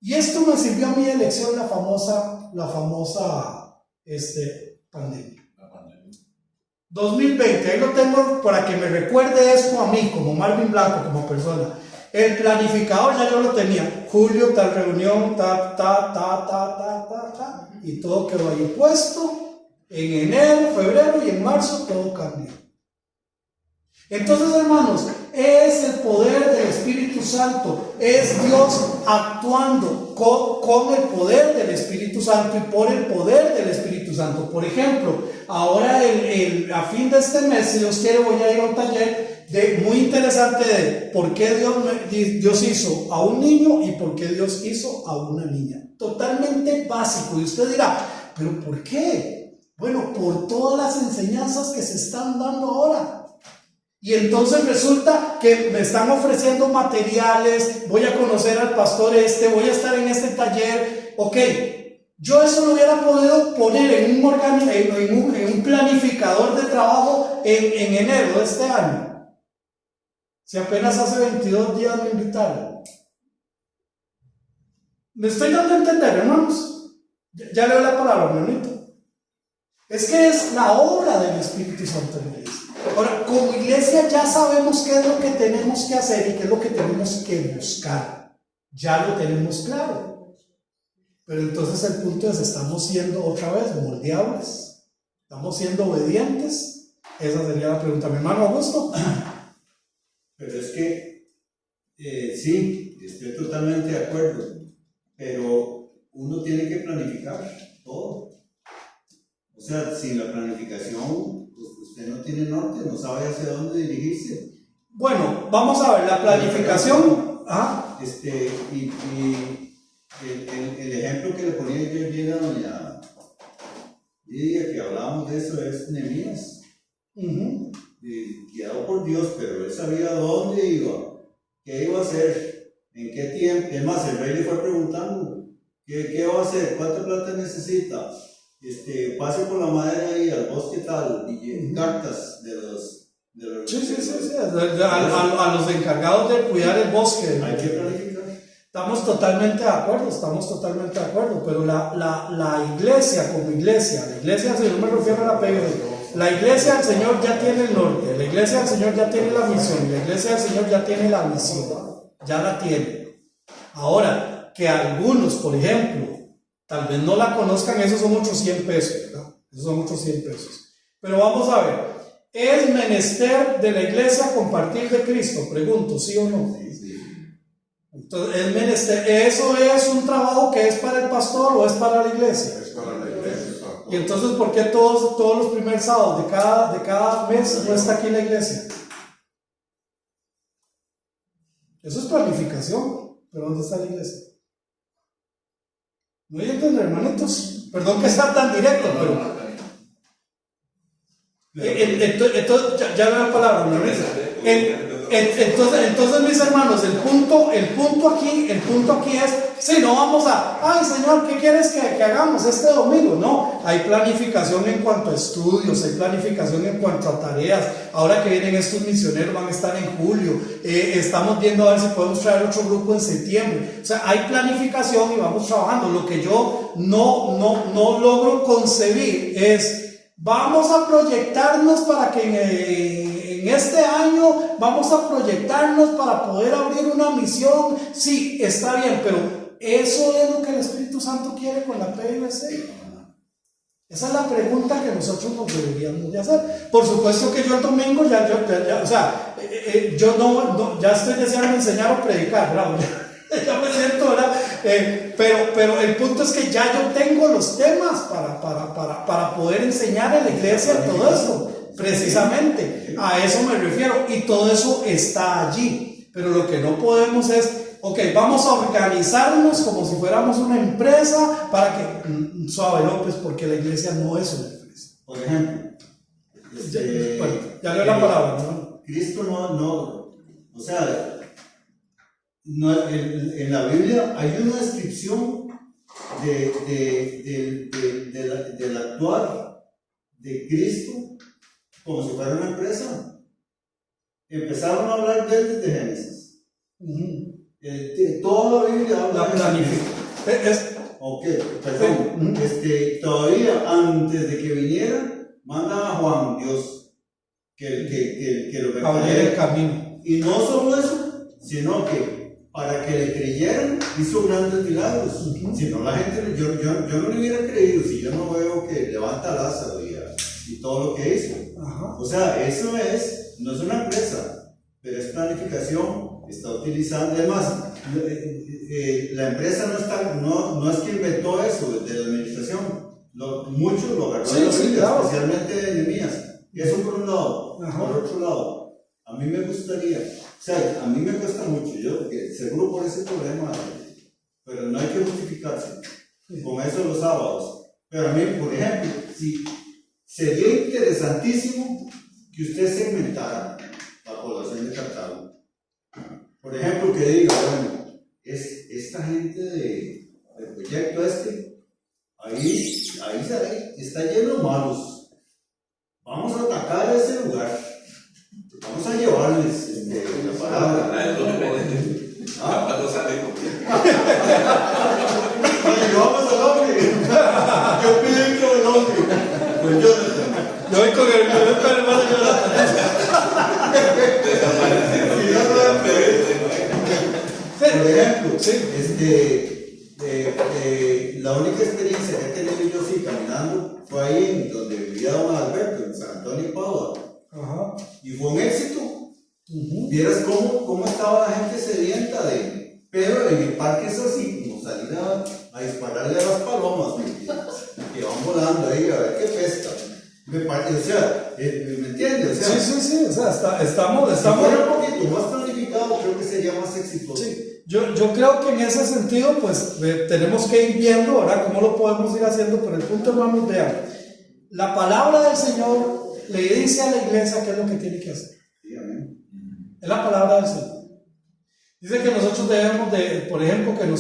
Y esto me sirvió a mí de lección la famosa pandemia. 2020, ahí lo tengo para que me recuerde esto a mí, como Marvin Blanco, como persona. El planificador ya yo lo tenía. Julio, tal reunión, y todo quedó ahí puesto. En enero, febrero y en marzo todo cambió. Entonces, hermanos, es el poder del Espíritu Santo, es Dios actuando con el poder del Espíritu Santo y por el poder del Espíritu Santo. Por ejemplo, ahora a fin de este mes, si Dios quiere, voy a ir a un taller muy interesante de por qué Dios hizo a un niño y por qué Dios hizo a una niña. Totalmente básico. Y usted dirá, ¿pero por qué? Bueno, por todas las enseñanzas que se están dando ahora. Y entonces resulta que me están ofreciendo materiales, voy a conocer al pastor voy a estar en este taller. Ok, Yo eso lo hubiera podido poner en un planificador de trabajo en enero de este año. Si apenas hace 22 días me invitaron. ¿Me estoy dando a entender, hermanos? Ya leo la palabra, hermanito. Es que es la obra del Espíritu Santo en la iglesia. Ahora, como iglesia ya sabemos qué es lo que tenemos que hacer y qué es lo que tenemos que buscar. Ya lo tenemos claro. Pero entonces el punto es, ¿estamos siendo otra vez moldeables? ¿Estamos siendo obedientes? Esa sería la pregunta. Mi hermano Augusto. Pero es que, sí, estoy totalmente de acuerdo, pero uno tiene que planificar todo. O sea, sin la planificación, pues usted no tiene norte, no sabe hacia dónde dirigirse. Bueno, vamos a ver, la planificación. Ajá. Y el ejemplo que le ponía yo ayer a doña Lidia, que hablábamos de eso, es Nehemías. Guiado por Dios, pero él sabía dónde iba, qué iba a hacer, en qué tiempo. Es más, el rey le fue preguntando, ¿qué va a hacer? ¿Cuánta plata necesita? Pase por la madera ahí al bosque tal, y cartas de los Sí. A los encargados de cuidar el bosque. Hay que planificar. Estamos totalmente de acuerdo, pero la iglesia como iglesia, la iglesia del Señor, me refiero a la PBC, la iglesia del Señor ya tiene el norte, la iglesia del Señor ya tiene la misión, la iglesia del Señor ya tiene la misión, ya la tiene. Ahora, que algunos, por ejemplo, tal vez no la conozcan, esos son otros 100 pesos, ¿verdad? Esos son otros 100 pesos. Pero vamos a ver, ¿es menester de la iglesia compartir de Cristo? Pregunto, ¿sí o no? Sí. Entonces, es menester, ¿eso es un trabajo que es para el pastor o es para la iglesia? Es para la iglesia. Y entonces, ¿por qué todos los primeros sábados de cada mes no está aquí la iglesia? Eso es planificación, pero ¿dónde está la iglesia? No hay que entender, hermanitos. Perdón que sea tan directo, pero entonces, ya no hay palabra, ¿no? Entonces, mis hermanos, el punto aquí es, si no vamos ay Señor, ¿qué quieres que hagamos este domingo? No, hay planificación en cuanto a estudios, hay planificación en cuanto a tareas. Ahora que vienen estos misioneros, van a estar en julio, estamos viendo a ver si podemos traer otro grupo en septiembre. O sea, hay planificación y vamos trabajando. Lo que yo no logro concebir es, vamos a proyectarnos para que en este año vamos a proyectarnos para poder abrir una misión. Sí, está bien, pero ¿eso es lo que el Espíritu Santo quiere con la PBC? Esa es la pregunta que nosotros nos deberíamos de hacer. Por supuesto que yo el domingo ya estoy deseando enseñar o predicar, bravo. Ya me siento, ¿verdad? Pero el punto es que ya yo tengo los temas para poder enseñar en la iglesia todo esto. Precisamente a eso me refiero, y todo eso está allí. Pero lo que no podemos es, ok, vamos a organizarnos como si fuéramos una empresa para que, suave López, porque la iglesia no es una empresa. Por ejemplo, ya leo la palabra, ¿no? Cristo o sea, en la Biblia hay una descripción del actuar de Cristo como si fuera una empresa. Empezaron a hablar de él desde Génesis. Toda la Biblia habla La de planificación. Ok, perdón. Todavía antes de que viniera, mandan a Juan, Dios, que lo abrir el camino. Y no solo eso, sino que para que le creyeran, hizo grandes milagros. Si no, la gente, yo no le hubiera creído si yo no veo que levanta a Lázaro y todo lo que hizo. Ajá. O sea, eso no es una empresa, pero es planificación. Está utilizando, además, la empresa no es que inventó eso de la administración. Muchos lo agarraron de la Biblia, claro. Especialmente de Nehemías. Eso por un lado. Ajá. Por otro lado, a mí me gustaría, o sea, a mí me cuesta mucho, yo seguro por ese problema, pero no hay que justificarse con eso los sábados. Pero a mí, por ejemplo, sería interesantísimo que usted segmentara la población de Cartago. Por ejemplo, que diga, bueno, esta gente del proyecto ahí está lleno de malos. Vamos a atacar ese lugar. Vamos a llevarles la palabra. Capaz no salimos. Vamos al hombre. Yo piden con el hombre. Pues Yo voy con el hermano por ejemplo, Sí. la única experiencia que he tenido yo sí caminando fue ahí en donde vivía don Alberto, en San Antonio y Padua. Ajá. Y fue un éxito. Vieras cómo estaba la gente sedienta pero en el parque es así, como salir a dispararle a las palomas, que van volando ahí a ver qué pesca. Me entiendes? O sea, Sí, o sea, estamos. si fuera un poquito más planificado, creo que sería más exitoso. Sí, yo creo que en ese sentido, pues tenemos que ir viendo, ¿verdad?, cómo lo podemos ir haciendo, pero el punto, hermanos, vean, la palabra del Señor le dice a la iglesia qué es lo que tiene que hacer. Sí, amén. Es la palabra del Señor. Dice que nosotros debemos de, por ejemplo, que Él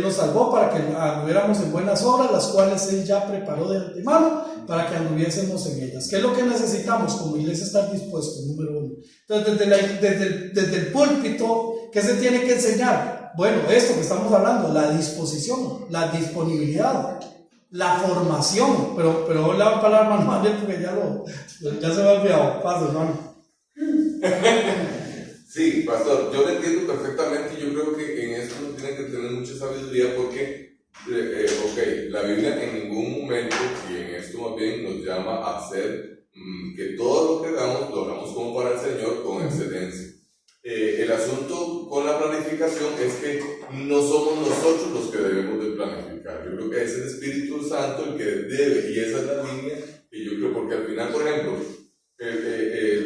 nos salvó para que anduviéramos en buenas obras, las cuales Él ya preparó de antemano para que anduviésemos en ellas. ¿Qué es lo que necesitamos como iglesia? Estar dispuestos, número uno. Entonces, desde el púlpito, ¿qué se tiene que enseñar? Bueno, esto que estamos hablando, la disposición, la disponibilidad, la formación, pero la palabra manual porque ya se me ha olvidado. Paso, hermano. Sí, pastor, yo lo entiendo perfectamente y yo creo que en esto uno tiene que tener mucha sabiduría porque, la Biblia en ningún momento, y en esto más bien nos llama a hacer que todo lo que hagamos, lo hagamos como para el Señor con excelencia. El asunto con la planificación es que no somos nosotros los que debemos de planificar. Yo creo que es el Espíritu Santo el que debe, y esa es la línea que yo creo, porque al final, por ejemplo,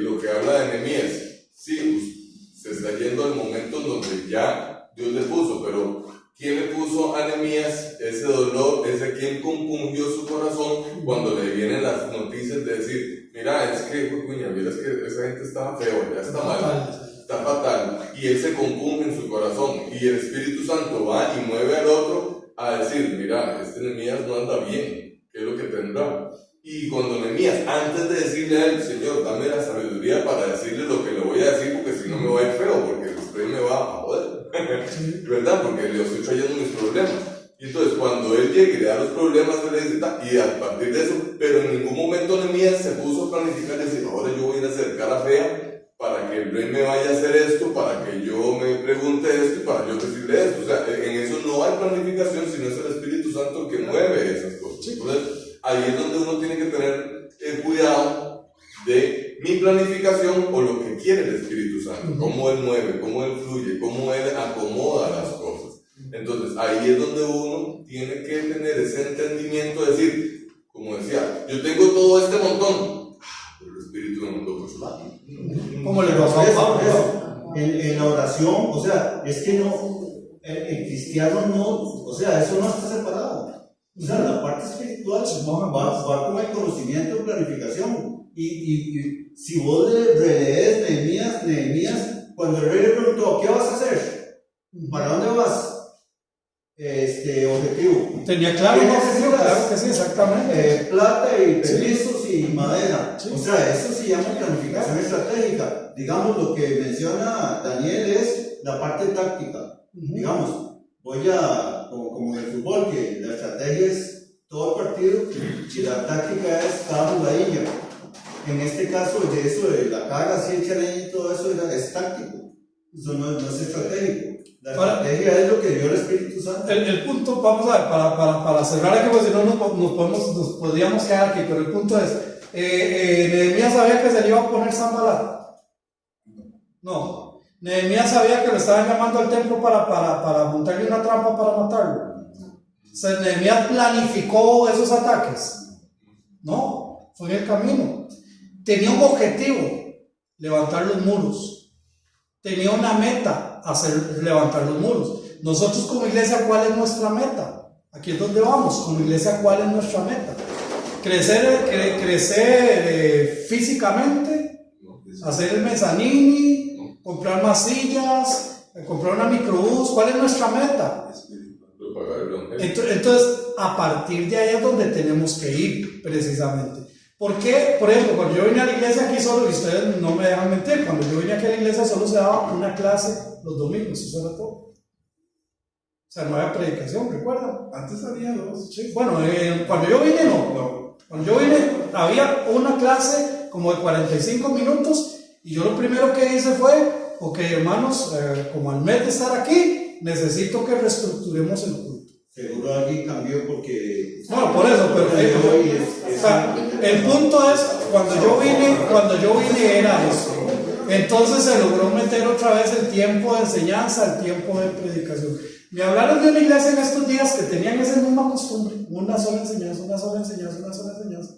lo que habla de Nehemías, sí, se está yendo al momento en donde ya Dios le puso, pero ¿quién le puso a Nehemías ese dolor? ¿Ese quien compungió su corazón cuando le vienen las noticias de decir, mira, es que, miras que esa gente está feo, ya está mal, está fatal, y él se compunge en su corazón, y el Espíritu Santo va y mueve al otro a decir, mira, este Nehemías no anda bien, ¿qué es lo que tendrá? Y cuando Nehemías, antes de decirle a él, Señor, dame la sabiduría para decirle lo que le voy a decir, porque si no me va a ir feo, porque después me va a joder, ¿verdad? Porque le estoy trayendo mis problemas. Y entonces, cuando él llegue y le da los problemas, él le dice, y a partir de eso, pero en ningún momento Nehemías se puso a planificar y decir, ahora yo voy a ir a hacer cara fea para que el rey me vaya a hacer esto, para que yo me pregunte esto y para yo decirle esto. O sea, en eso no hay planificación, sino es el Espíritu Santo que mueve esas cosas. Entonces, ahí es donde uno tiene que tener cuidado de mi planificación o lo que quiere el Espíritu Santo, cómo Él mueve, cómo Él fluye, cómo Él acomoda las cosas. Entonces, ahí es donde uno tiene que tener ese entendimiento, decir, como decía, yo tengo todo este montón, pero el Espíritu me mandó por su lado. ¿Cómo le pasó a Pablo? En la oración, o sea, es que no, el cristiano no, o sea, eso no está separado. O sea, la parte espiritual va con el conocimiento de planificación. Y si vos le relees Nehemías, cuando el rey le preguntó, ¿qué vas a hacer? ¿Para dónde vas? Objetivo. Tenía claro, ¿Qué ¿no? necesitas? Claro que sí, exactamente. Plata y permisos y madera. Sí. O sea, eso se llama planificación estratégica. Digamos, lo que menciona Daniel es la parte táctica. Digamos, voy a, como en el fútbol, que la estrategia es todo el partido y la táctica es cada jugadilla. En este caso, de eso de la carga, así hecha leña y todo eso es táctico. Eso no es estratégico. La estrategia es lo que dio el Espíritu Santo. El punto, vamos a ver, para cerrar aquí, porque si no nos podríamos quedar aquí, pero el punto es, Nehemías sabía que se le iba a poner Sanbalat. No. Nehemías sabía que lo estaban llamando al templo para montarle una trampa para matarlo. O sea, Nehemías planificó esos ataques. No, fue en el camino. Tenía un objetivo, levantar los muros. Tenía una meta, levantar los muros. Nosotros como iglesia, ¿cuál es nuestra meta? Aquí es donde vamos, como iglesia, ¿cuál es nuestra meta? Crecer físicamente, hacer el mezanini, comprar más sillas, comprar una microbús. ¿Cuál es nuestra meta? propagar el evangelio. Entonces, a partir de ahí es donde tenemos que ir, precisamente. ¿Por qué? Por ejemplo, cuando yo vine a la iglesia aquí solo, y ustedes no me dejan mentir, cuando yo vine aquí a la iglesia solo se daba una clase los domingos, eso era todo. O sea, no había predicación, ¿recuerdan? Antes había dos. Sí, bueno, cuando yo vine no. No. Cuando yo vine había una clase como de 45 minutos y yo lo primero que hice fue, ok hermanos, como al mes de estar aquí, necesito que reestructuremos el culto. Seguro alguien cambió porque... Bueno, por eso, pero o sea, el punto es, cuando yo vine era eso. Entonces se logró meter otra vez el tiempo de enseñanza, el tiempo de predicación. Me hablaron de una iglesia en estos días que tenían esa misma costumbre, una sola enseñanza, una sola enseñanza, una sola enseñanza.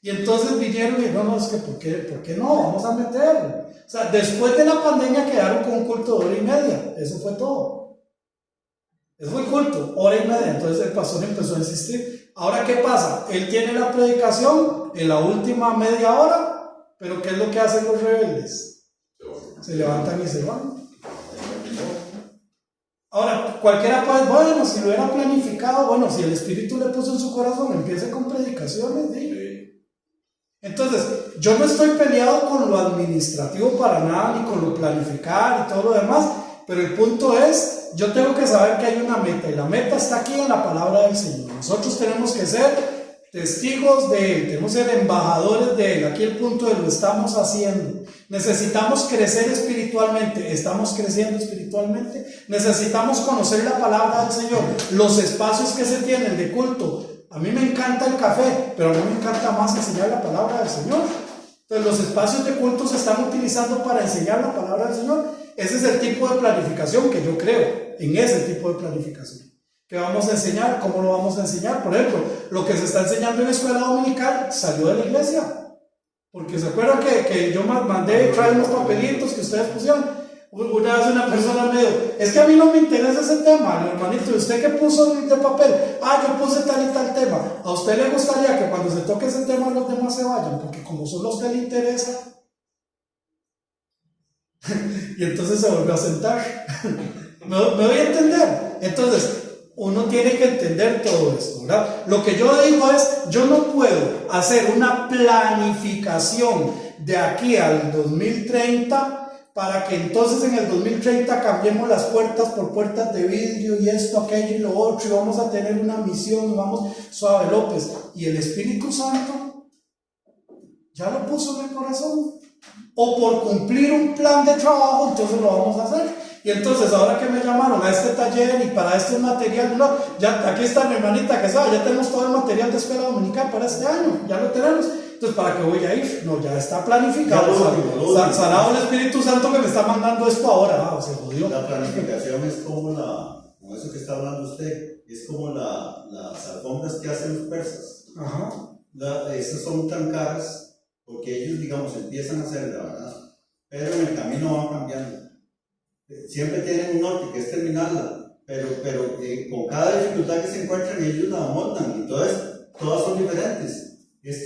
Y entonces vinieron y no, es que ¿por qué no? Vamos a meterlo. O sea, después de la pandemia quedaron con un culto de hora y media, eso fue todo. Eso fue el culto, hora y media. Entonces el pastor empezó a insistir. Ahora, ¿qué pasa? Él tiene la predicación en la última media hora, pero ¿qué es lo que hacen los rebeldes? Se levantan y se van. Ahora, cualquiera puede, bueno, si lo hubiera planificado, bueno, si el Espíritu le puso en su corazón, empiece con predicaciones, ¿sí? Entonces, yo no estoy peleado con lo administrativo para nada, ni con lo planificar y todo lo demás, pero el punto es, yo tengo que saber que hay una meta, y la meta está aquí en la palabra del Señor. Nosotros tenemos que ser testigos de Él, tenemos que ser embajadores de Él. Aquí el punto de lo estamos haciendo. Necesitamos crecer espiritualmente, estamos creciendo espiritualmente. Necesitamos conocer la palabra del Señor, los espacios que se tienen de culto. A mí me encanta el café, pero a mí me encanta más enseñar la palabra del Señor. Entonces los espacios de culto se están utilizando para enseñar la palabra del Señor. Ese es el tipo de planificación que yo creo, en ese tipo de planificación. ¿Qué vamos a enseñar? ¿Cómo lo vamos a enseñar? Por ejemplo, lo que se está enseñando en la escuela dominical salió de la iglesia. Porque se acuerdan que yo mandé traer unos papelitos que ustedes pusieron. Una vez una persona me dijo, es que a mí no me interesa ese tema, hermanito. ¿Y usted qué puso de papel? Ah, yo puse tal y tal tema. ¿A usted le gustaría que cuando se toque ese tema los demás se vayan? Porque como solo a usted le interesa. Y entonces se volvió a sentar. ¿Me voy a entender? Entonces, uno tiene que entender todo esto, ¿verdad? Lo que yo digo es, yo no puedo hacer una planificación de aquí al 2030 para que entonces en el 2030 cambiemos las puertas por puertas de vidrio y esto, aquello y lo otro, y vamos a tener una misión, y vamos, suave López. Y el Espíritu Santo ya lo puso en el corazón. O por cumplir un plan de trabajo, entonces lo vamos a hacer. Y entonces ahora que me llamaron a este taller y para este material, no, ya aquí está mi hermanita que sabe, ya tenemos todo el material de escuela dominical para este año, ya lo tenemos. Entonces, ¿para qué voy a ir? No, ya está planificado. Sanado el Espíritu Santo que me está mandando esto ahora. Se jodió. La planificación es como como eso que está hablando usted, es como las alfombras que hacen los persas. Ajá. Esas son tan caras porque ellos, digamos, empiezan a hacerla, ¿verdad? Pero en el camino van cambiando. Siempre tienen un norte que es terminarla, pero con cada dificultad que se encuentran ellos la montan y todas son diferentes. Es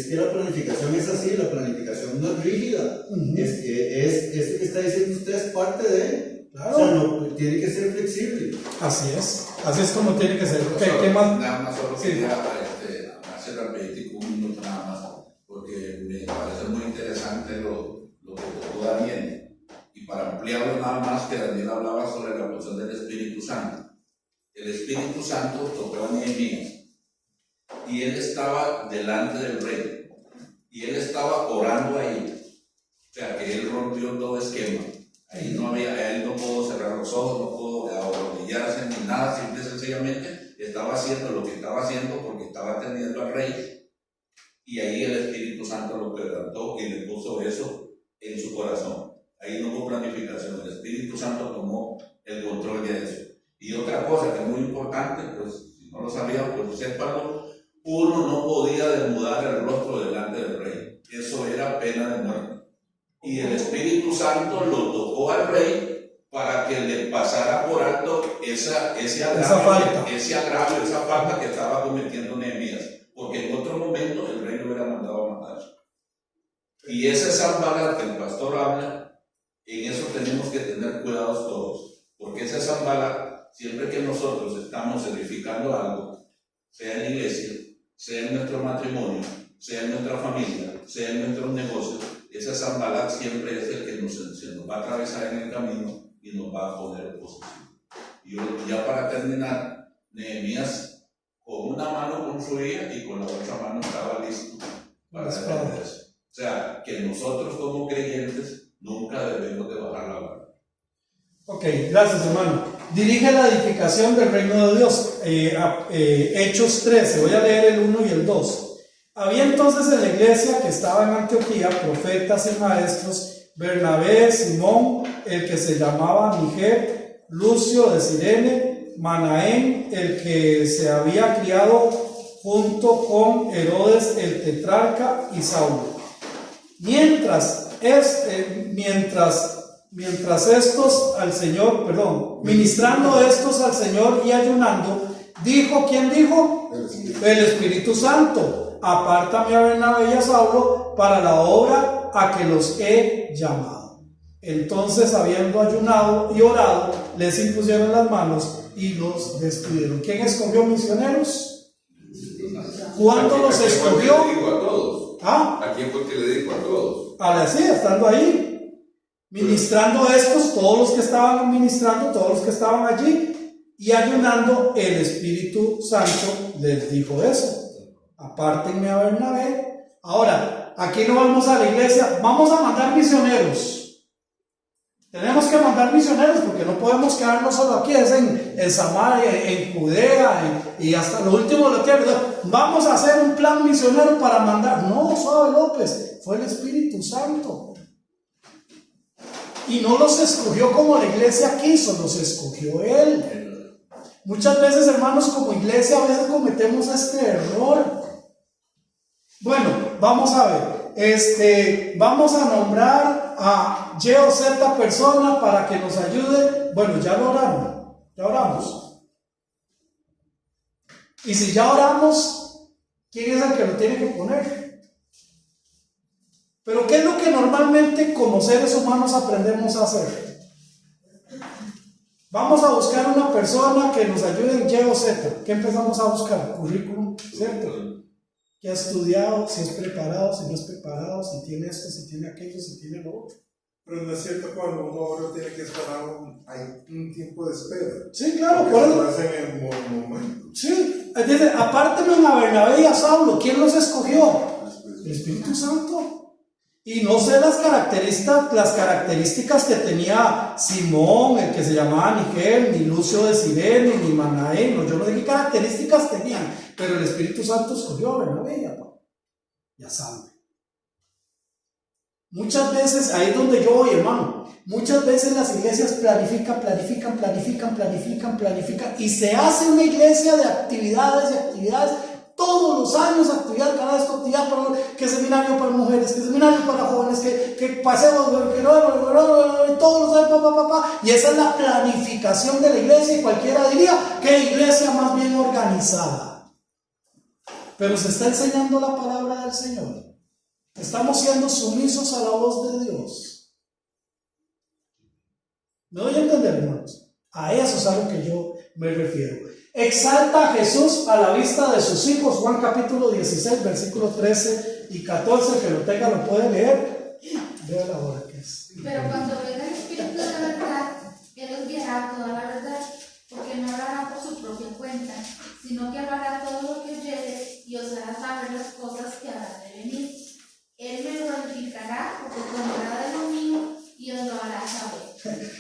que la planificación es así, la planificación no es rígida. Es que está diciendo usted es parte de, claro. O sea, no, tiene que ser flexible. Así es como tiene que ser. ¿Qué más? Nada más solo Sí. quería hacer rapidito un minuto nada más, porque me parece muy interesante lo que tocó Daniel. Y para ampliarlo nada más, que Daniel hablaba sobre la porción del Espíritu Santo. El Espíritu Santo tocó a Nehemías y él estaba delante del rey y él estaba orando ahí. O sea, que él rompió todo esquema. Ahí él no pudo cerrar los ojos, no pudo arrodillarse ni nada, simple y sencillamente estaba haciendo lo que estaba haciendo porque estaba atendiendo al rey. Y ahí el Espíritu Santo lo quebrantó y le puso eso en su corazón. Ahí no hubo planificación, el Espíritu Santo tomó el control de eso. Y otra cosa que es muy importante, pues si no lo sabían, pues sépanlo, uno no podía desnudar el rostro delante del rey. Eso era pena de muerte. Y el Espíritu Santo lo tocó al rey para que le pasara por alto ese agravio, esa falta que estaba cometiendo Nehemías. Porque en otro momento el rey lo hubiera mandado a matar. Y ese Sanballat que el pastor habla, en eso tenemos que tener cuidados todos. Porque ese Sanballat siempre que nosotros estamos edificando algo, sea en la iglesia, sea en nuestro matrimonio, sea en nuestra familia, sea en nuestros negocios, esa Zambalat siempre es el que se nos va a atravesar en el camino y nos va a poner en posición. Y ya para terminar, Nehemías con una mano construía y con la otra mano estaba listo para defenderse. O sea, que nosotros como creyentes nunca debemos de bajar la guardia. Ok, gracias hermano. Dirige la edificación del reino de Dios. Hechos 13, voy a leer el 1 y el 2. Había entonces en la iglesia que estaba en Antioquía profetas y maestros: Bernabé, Simón, el que se llamaba Niger, Lucio de Cirene, Manaén, el que se había criado junto con Herodes el tetrarca, y Saulo. Mientras estos al Señor, ministrando estos al Señor y ayunando, dijo, ¿quién dijo? El Espíritu Santo: apártame a Bernabé y a Saulo para la obra a que los he llamado. Entonces, habiendo ayunado y orado, les impusieron las manos y los despidieron. ¿Quién escogió misioneros? ¿Cuándo los escogió? ¿A quién fue que le dijo a todos? ¿Ah? ¿A quién fue que le dijo a todos? Sí, estando ahí, ministrando estos, todos los que estaban ministrando, todos los que estaban allí, y ayunando, el Espíritu Santo les dijo eso: apártenme a Bernabé. Ahora, aquí no vamos a la iglesia, vamos a mandar misioneros. Tenemos que mandar misioneros porque no podemos quedarnos solo aquí, es en Samaria, en Judea, y hasta lo último de la tierra. Vamos a hacer un plan misionero para mandar. No, suave López, fue el Espíritu Santo. Y no los escogió como la iglesia quiso, los escogió Él. Muchas veces, hermanos, como iglesia, a veces cometemos este error. Bueno, vamos a ver. Vamos a nombrar a Y o Z persona para que nos ayude. Bueno, ya lo oraron, ya oramos. Y si ya oramos, ¿quién es el que lo tiene que poner? Pero ¿qué es lo que normalmente como seres humanos aprendemos a hacer? Vamos a buscar una persona que nos ayude en Y o Z. ¿Qué empezamos a buscar? Currículum, ¿cierto? ¿Qué ha estudiado? Si es preparado, si no es preparado, si tiene esto, si tiene aquello, si tiene lo otro. Pero no es cierto, cuando uno ahora tiene que esperar hay un tiempo de espera. Sí, claro, por eso lo hacen en el momento. Sí, dice, apártenme a Bernabé y a Saulo. ¿Quién los escogió? El Espíritu Santo. Y no sé las características que tenía Simón, el que se llamaba Niger, ni Lucio de Cirene, ni Manaén. No, yo no sé qué características tenían, pero el Espíritu Santo escogió a Bernabé y a Saulo. Muchas veces, ahí es donde yo voy, hermano, muchas veces las iglesias planifican, y se hace una iglesia de actividades, todos los años, actividad, cada vez actividad, que seminario para mujeres, que seminario para jóvenes, que pasemos, todos los años, y esa es la planificación de la iglesia, y cualquiera diría que iglesia más bien organizada. Pero se está enseñando la palabra del Señor. Estamos siendo sumisos a la voz de Dios. ¿Me doy a entender, hermanos? A eso es a lo que yo me refiero. Exalta a Jesús a la vista de sus hijos. Juan capítulo 16, versículos 13 y 14. Que lo tenga, lo puede leer. Vea la hora que es. Pero cuando venga el Espíritu de la verdad, Él os guiará toda la verdad, porque no hablará por su propia cuenta, sino que hablará todo lo que oyere y os hará saber las cosas que habrán de venir. Él me glorificará, porque tomará de lo mío y os lo hará saber.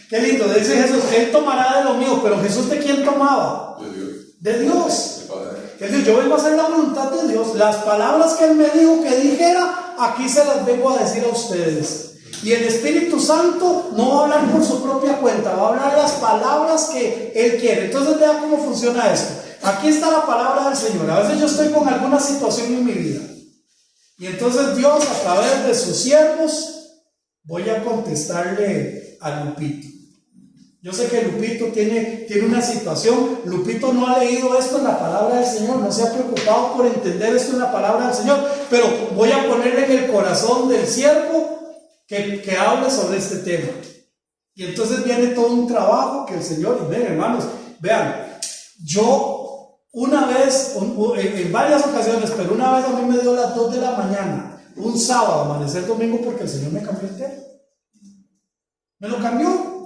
Qué lindo, dice Jesús, Él tomará de lo mío, pero Jesús, ¿de quién tomaba? De Dios. De Dios. Padre. Él dijo, yo vengo a hacer la voluntad de Dios. Las palabras que Él me dijo que dijera, aquí se las vengo a decir a ustedes. Y el Espíritu Santo no va a hablar por su propia cuenta, va a hablar las palabras que Él quiere. Entonces vea cómo funciona esto. Aquí está la palabra del Señor. A veces yo estoy con alguna situación en mi vida, y entonces Dios, a través de sus siervos, voy a contestarle a Lupito. Yo sé que Lupito tiene una situación. Lupito no ha leído esto en la palabra del Señor, no se ha preocupado por entender esto en la palabra del Señor, pero voy a ponerle en el corazón del siervo que hable sobre este tema. Y entonces viene todo un trabajo que el Señor, y ven, hermanos, Vean, yo una vez, en varias ocasiones, pero una vez a mí me dio las 2 de la mañana, un sábado, amanecer domingo, porque el Señor me cambió el tema. Me lo cambió.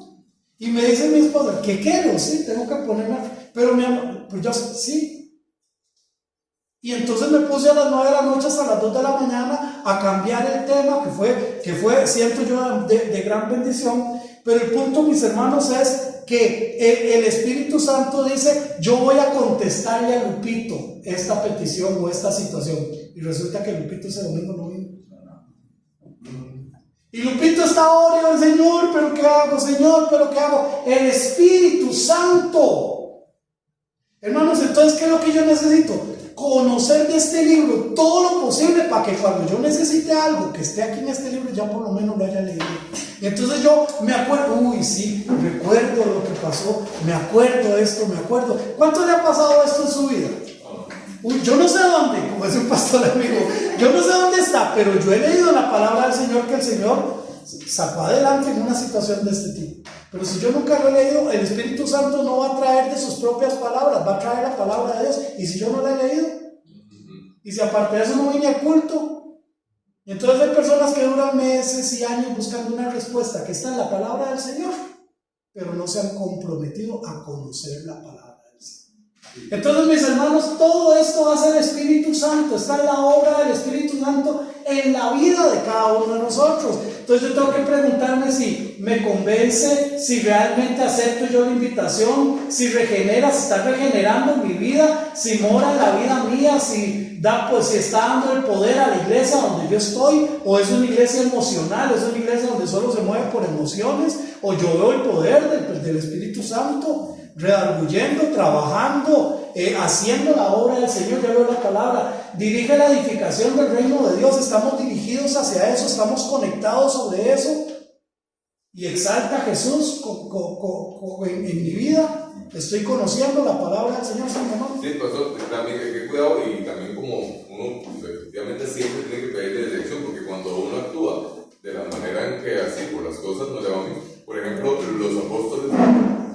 Y me dice mi esposa, ¿qué quiero? Sí, tengo que ponerme. Pero mi amor, pues yo sí. Y entonces me puse a las 9 de la noche hasta las 2 de la mañana a cambiar el tema, que fue siento yo, de gran bendición. Pero el punto, mis hermanos, es que el Espíritu Santo dice, yo voy a contestarle a Lupito esta petición o esta situación. Y resulta que Lupito ese domingo no vino. Y Lupito está ahora, el Señor, pero ¿qué hago, Señor? ¿Pero qué hago? El Espíritu Santo. Hermanos, entonces, ¿qué es lo que yo necesito? Conocer de este libro todo lo posible para que cuando yo necesite algo que esté aquí en este libro, ya por lo menos lo haya leído. Y entonces yo me acuerdo, sí, recuerdo lo que pasó, me acuerdo esto, me acuerdo. ¿Cuánto le ha pasado esto en su vida? Yo no sé dónde, como es un pastor amigo, yo no sé dónde está, pero yo he leído en la palabra del Señor que el Señor sacó adelante en una situación de este tipo. Pero si yo nunca lo he leído, el Espíritu Santo no va a traer de sus propias palabras, va a traer la palabra de Dios. Y si yo no la he leído, y si aparte de eso no vine al culto, entonces hay personas que duran meses y años buscando una respuesta que está en la palabra del Señor, pero no se han comprometido a conocer la palabra. Entonces, mis hermanos, todo esto va a ser Espíritu Santo, está en la obra del Espíritu Santo en la vida de cada uno de nosotros. Entonces yo tengo que preguntarme si me convence, si realmente acepto yo la invitación, si regenera, si está regenerando mi vida, si mora en la vida mía, si está dando el poder a la iglesia donde yo estoy, o es una iglesia emocional, es una iglesia donde solo se mueve por emociones, o yo veo el poder del Espíritu Santo redarguyendo, trabajando, haciendo la obra del Señor. Ya veo la palabra, dirige la edificación del reino de Dios, estamos dirigidos hacia eso, estamos conectados sobre eso, y exalta a Jesús en mi vida. Estoy conociendo la palabra del Señor, ¿sí, hermano? Sí, pastor, también hay que cuidado, y también como uno efectivamente siempre tiene que pedirle dirección, porque cuando uno actúa de la manera en que así por las cosas no le van bien. Por ejemplo, los apóstoles,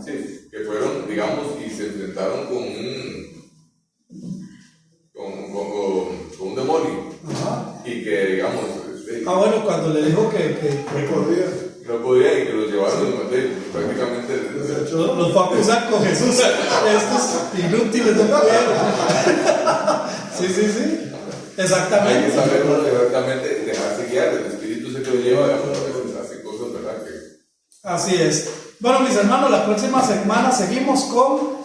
sí, que fueron, digamos, y se enfrentaron con un demonio. Ajá. Y que, digamos, bueno, cuando le dijo que no podía, y que los llevaron prácticamente los fue a acusar con Jesús. Estos inútiles no pudieron. Sí. Exactamente. Hay que saber exactamente, dejarse guiar, el Espíritu se lo lleva, digamos, a veces hace cosas, ¿verdad? Así es. Bueno, mis hermanos, la próxima semana seguimos con,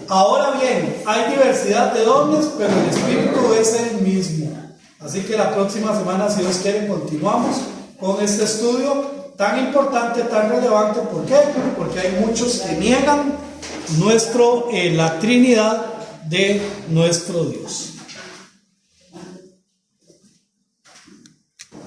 ahora bien, hay diversidad de dones, pero el Espíritu es el mismo. Así que la próxima semana, si Dios quiere, continuamos con este estudio tan importante, tan relevante. ¿Por qué? Porque hay muchos que niegan la Trinidad de nuestro Dios.